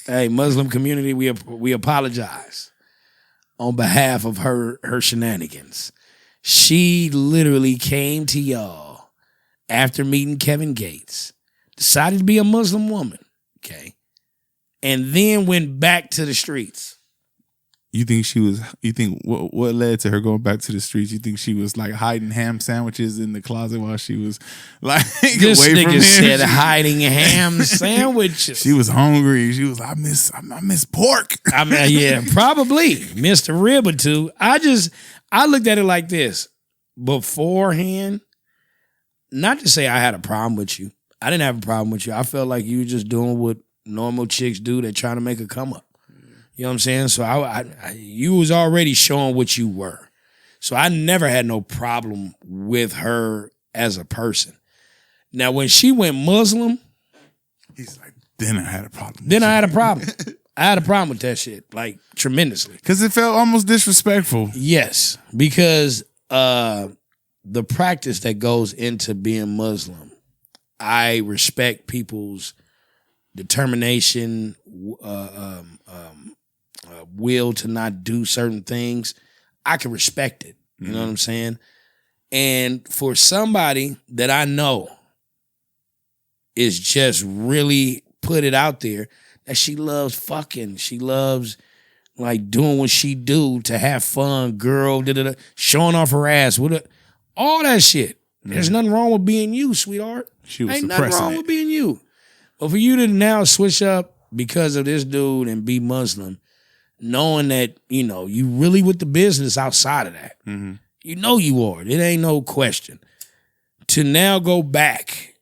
Hey, Muslim community, we apologize on behalf of her shenanigans. She literally came to y'all after meeting Kevin Gates, decided to be a Muslim woman, okay, and then went back to the streets. You think what led to her going back to the streets? You think she was like hiding ham sandwiches in the closet while she was like this away from him? This nigga said hiding ham sandwiches. She was hungry. She was like, I miss pork. I mean, yeah, probably missed a rib or two. I looked at it like this beforehand. Not to say I had a problem with you. I didn't have a problem with you. I felt like you were just doing what normal chicks do. They're trying to make a come up. You know what I'm saying? So you was already showing what you were. So I never had no problem with her as a person. Now, when she went Muslim, he's like, then I had a problem. I had a problem with that shit, like tremendously. Because it felt almost disrespectful. Yes, because the practice that goes into being Muslim, I respect people's determination, will to not do certain things. I can respect it. You know what I'm saying? And for somebody that I know is just really put it out there that she loves fucking, she loves like doing what she do to have fun, girl, showing off her ass, all that shit. There's nothing wrong with being you, sweetheart. She was Ain't nothing suppressing wrong it. with being you. But for you to now switch up because of this dude and be Muslim, knowing that, you know, you really with the business outside of that. You know you are. It ain't no question. To now go back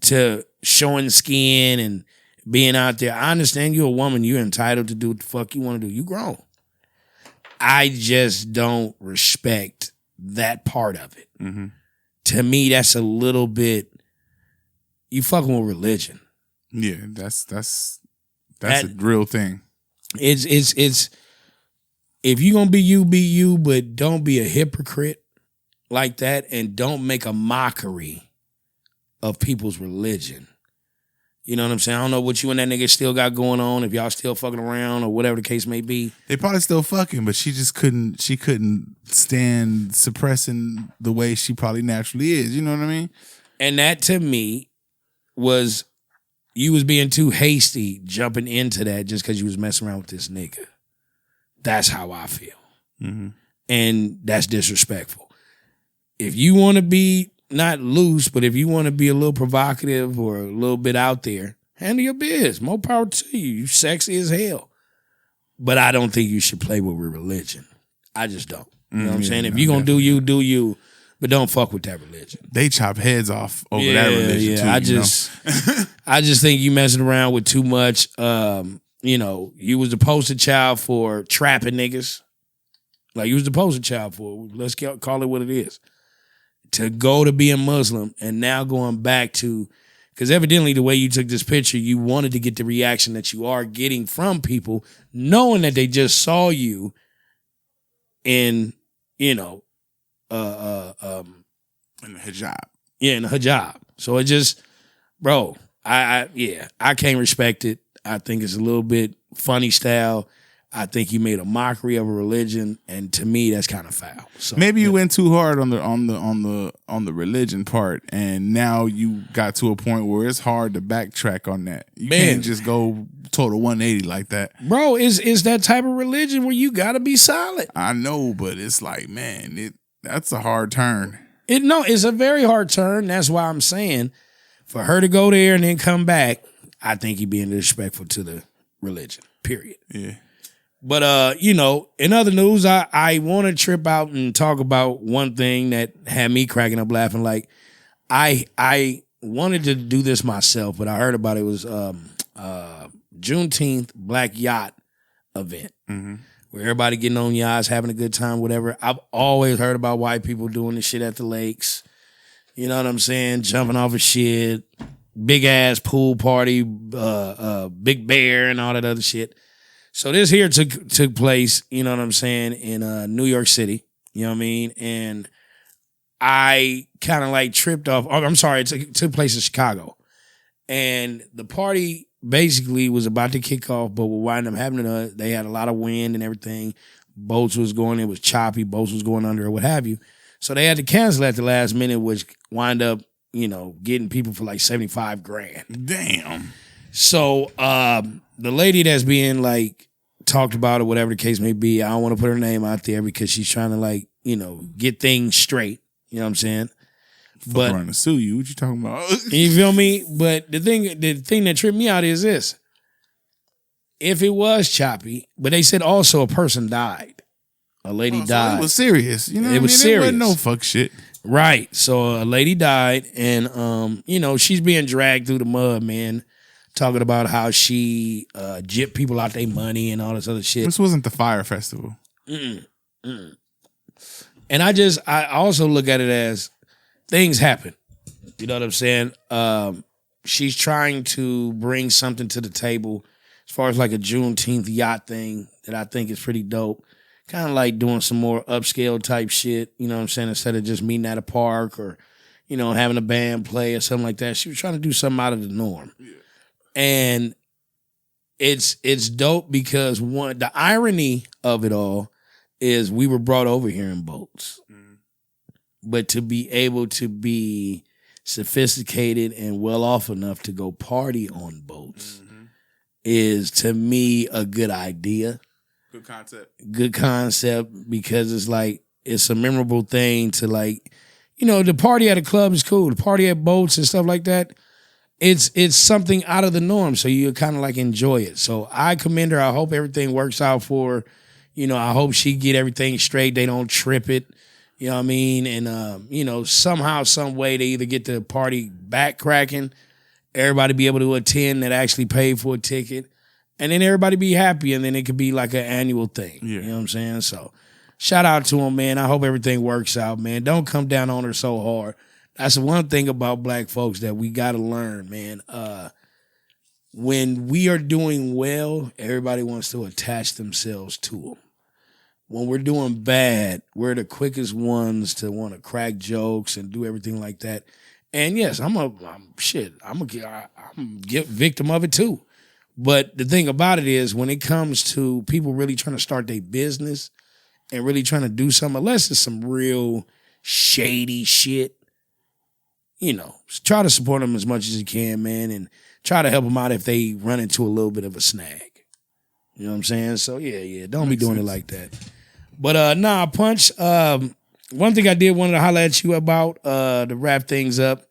to showing skin and being out there, I understand you're a woman. You're entitled to do what the fuck you want to do. You grown. I just don't respect that part of it. To me, that's a little bit, you fucking with religion. Yeah, that's a real thing. It's if you're gonna be you, but don't be a hypocrite like that, and don't make a mockery of people's religion. You know what I'm saying? I don't know what you and that nigga still got going on, if y'all still fucking around or whatever the case may be. They probably still fucking, but she couldn't stand suppressing the way she probably naturally is. You know what I mean? And that to me was, you was being too hasty jumping into that just because you was messing around with this nigga. That's how I feel. And that's disrespectful. If you want to be not loose, but if you want to be a little provocative or a little bit out there, handle your biz. More power to you. You sexy as hell. But I don't think you should play with religion. I just don't. You know what I'm saying? If you're going to do you. But don't fuck with that religion. They chop heads off over that religion too. I just think you messing around with too much. You know, you was the poster child for trapping niggas. Like, you was the poster child for, let's call it what it is. To go to being Muslim and now going back to, because evidently the way you took this picture, you wanted to get the reaction that you are getting from people, knowing that they just saw you in, you know, in the hijab. Yeah, in the hijab. So it just, bro, I can't respect it. I think it's a little bit funny style. I think you made a mockery of a religion, and to me, that's kind of foul. So maybe you went too hard on the religion part, and now you got to a point where it's hard to backtrack on that. You can't just go total 180 like that, bro. It's that type of religion where you got to be solid. I know, but it's like, man, that's a hard turn. It's a very hard turn. That's why I'm saying, for her to go there and then come back, I think you're being disrespectful to the religion. Period. Yeah. But you know, in other news, I want to trip out and talk about one thing that had me cracking up laughing. Like, I wanted to do this myself, but I heard about it. It was Juneteenth Black Yacht event. Where everybody getting on yachts, having a good time, whatever. I've always heard about white people doing this shit at the lakes. You know what I'm saying? Jumping off of shit, big ass pool party, Big Bear and all that other shit. So this here took place, you know what I'm saying, in New York City. You know what I mean? And I kind of like tripped off. Oh, I'm sorry, it took place in Chicago. And the party basically was about to kick off, but what wound up happening, they had a lot of wind and everything. Boats was going, it was choppy, boats was going under or what have you. So they had to cancel at the last minute, which wind up, you know, getting people for like $75,000. Damn. So the lady that's being like talked about or whatever the case may be, I don't want to put her name out there because she's trying to like, you know, get things straight. You know what I'm saying? But around to sue you. What you talking about? You feel me? But the thing that tripped me out is this. If it was choppy, but they said also a person died. A lady died. So it was serious. You know, it was serious. It wasn't no fuck shit. Right. So a lady died, and you know, she's being dragged through the mud, man. Talking about how she gypped people out their money and all this other shit. This wasn't the Fire Festival. And I also look at it as things happen. You know what I'm saying? She's trying to bring something to the table as far as like a Juneteenth yacht thing that I think is pretty dope. Kind of like doing some more upscale type shit, you know what I'm saying? Instead of just meeting at a park or, you know, having a band play or something like that. She was trying to do something out of the norm. Yeah. And it's dope because the irony of it all is we were brought over here in boats. But to be able to be sophisticated and well off enough to go party on boats is, to me, a good idea. Good concept. Good concept, because it's like, it's a memorable thing to, like, you know, the party at a club is cool. The party at boats and stuff like that, it's something out of the norm. So you kind of like enjoy it. So I commend her. I hope everything works out for her. You know, I hope she get everything straight. They don't trip it. You know what I mean? And, you know, somehow, some way they either get the party back cracking, everybody be able to attend that actually paid for a ticket, and then everybody be happy, and then it could be like an annual thing. Yeah. You know what I'm saying? So shout out to them, man. I hope everything works out, man. Don't come down on her so hard. That's the one thing about black folks that we got to learn, man. When we are doing well, everybody wants to attach themselves to them. When we're doing bad, we're the quickest ones to want to crack jokes and do everything like that. And yes, I'm a victim of it too. But the thing about it is, when it comes to people really trying to start their business and really trying to do something, unless it's some real shady shit, you know, try to support them as much as you can, man, and try to help them out if they run into a little bit of a snag. You know what I'm saying? So yeah, don't be doing it like that. But Punch, one thing I did wanted to holler at you about, to wrap things up,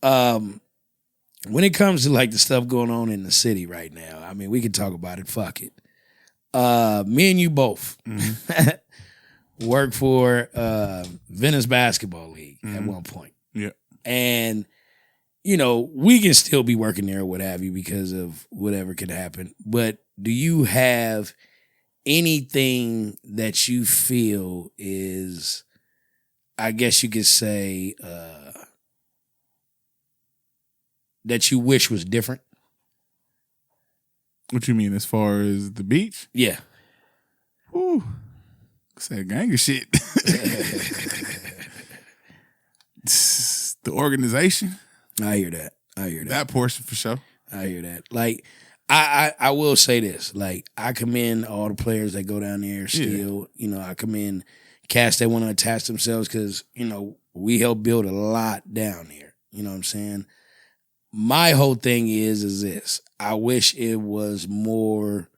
when it comes to like the stuff going on in the city right now, I mean, we can talk about it, fuck it. Me and you both work for Venice Basketball League at one point. Yeah. And, you know, we can still be working there or what have you because of whatever could happen. But do you have anything that you feel is, I guess you could say, that you wish was different? What you mean as far as the beach? Yeah. Ooh. It's that gang of shit. The organization. I hear that. That portion for sure. I hear that. Like, I will say this. Like, I commend all the players that go down there still. Yeah. You know, I commend cats that want to attach themselves because, you know, we help build a lot down there. You know what I'm saying? My whole thing is this. I wish it was more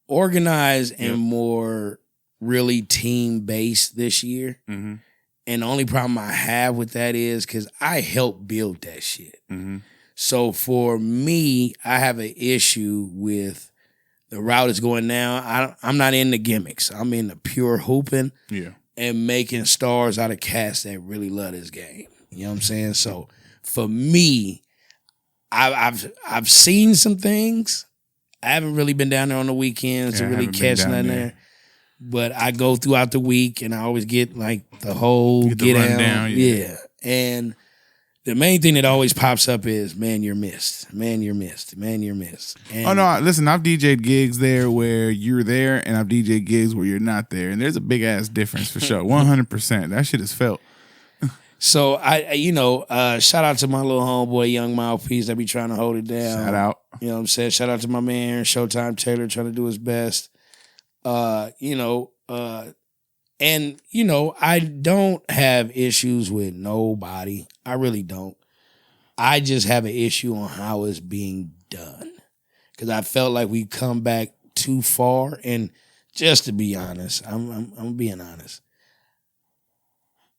organized and more really team-based this year. Mm-hmm. And the only problem I have with that is because I helped build that shit. Mm-hmm. So for me, I have an issue with the route it's going now. I'm not in the gimmicks. I'm in the pure hooping and making stars out of cats that really love this game. You know what I'm saying? So for me, I've seen some things. I haven't really been down there on the weekends to really catch nothing there. But I go throughout the week and I always get like the whole get down. Yeah. And the main thing that always pops up is, man, you're missed. Man, you're missed. Man, you're missed. And listen, I've DJ'd gigs there where you're there, and I've DJ'd gigs where you're not there. And there's a big ass difference for sure. 100%. That shit is felt. So shout out to my little homeboy, Young Mouthpiece, that be trying to hold it down. Shout out. You know what I'm saying? Shout out to my man, Showtime Taylor, trying to do his best. I don't have issues with NooBodyy. I really don't. I just have an issue on how it's being done. Because I felt like we come back too far. And just to be honest, I'm being honest.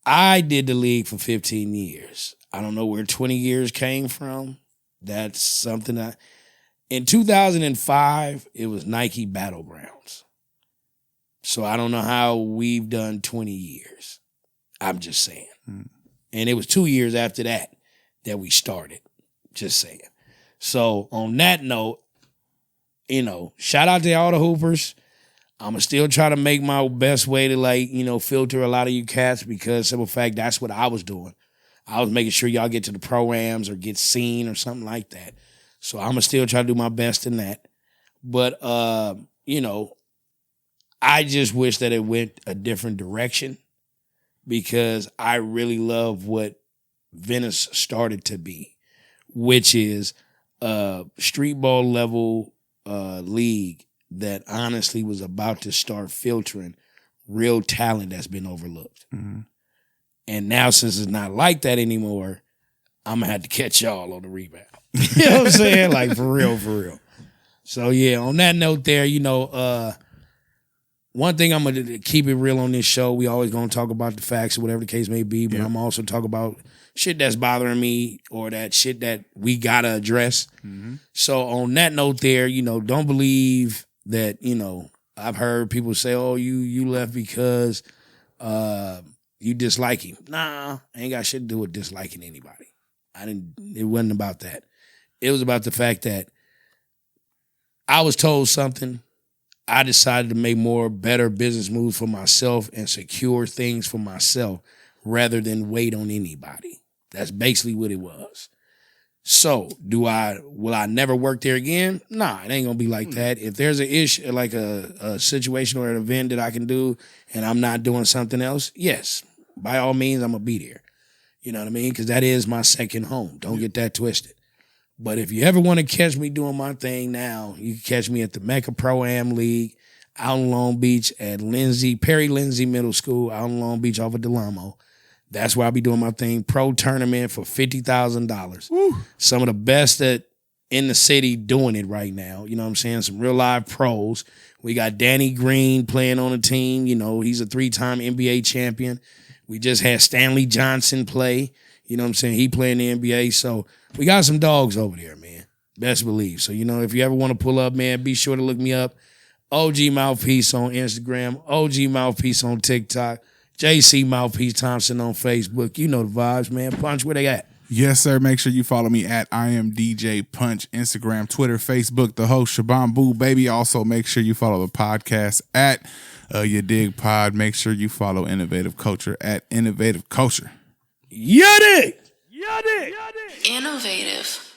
I did the league for 15 years. I don't know where 20 years came from. That's something in 2005, it was Nike Battlegrounds. So I don't know how we've done 20 years. I'm just saying. And it was 2 years after that we started. Just saying. So on that note, shout out to all the hoopers. I'm going to still try to make my best way to filter a lot of you cats because simple fact, that's what I was doing. I was making sure y'all get to the programs or get seen or something like that. So I'm going to still try to do my best in that. But, I just wish that it went a different direction because I really love what Venice started to be, which is a street ball level league that honestly was about to start filtering real talent that's been overlooked. And now since it's not like that anymore, I'm going to have to catch y'all on the rebound. You know what I'm saying? Like, for real, for real. So, yeah, on that note there, you know, one thing I'm going to keep it real on this show, we always going to talk about the facts or whatever the case may be, but I'm also talk about shit that's bothering me or that shit that we got to address. So, on that note there, you know, don't believe that, you know, I've heard people say, oh, you left because you dislike him. Nah, I ain't got shit to do with disliking anybody. It wasn't about that. It was about the fact that I was told something. I decided to make better business moves for myself and secure things for myself rather than wait on anybody. That's basically what it was. So, will I never work there again? Nah, it ain't gonna be like that. If there's an issue, like a situation or an event that I can do and I'm not doing something else, yes, by all means, I'm gonna be there. You know what I mean? Because that is my second home. Don't get that twisted. But if you ever want to catch me doing my thing now, you can catch me at the Mecca Pro-Am League out in Long Beach at Perry Lindsay Middle School out in Long Beach off of Delamo. That's where I'll be doing my thing. Pro tournament for $50,000. Some of the best in the city doing it right now. You know what I'm saying? Some real live pros. We got Danny Green playing on the team. You know, he's a 3-time NBA champion. We just had Stanley Johnson play. You know what I'm saying? He playing the NBA. So we got some dogs over there, man. Best believe. So, you know, if you ever want to pull up, man, be sure to look me up. OG Mouthpiece on Instagram. OG Mouthpiece on TikTok. JC Mouthpiece Thompson on Facebook. You know the vibes, man. Punch, where they at? Yes, sir. Make sure you follow me at I am DJ Punch, Instagram, Twitter, Facebook, the host, Shaban Boo, baby. Also, make sure you follow the podcast at Your Digg Pod. Make sure you follow Innovative Culture at Innovative Culture. Yeah, dig. Innovative.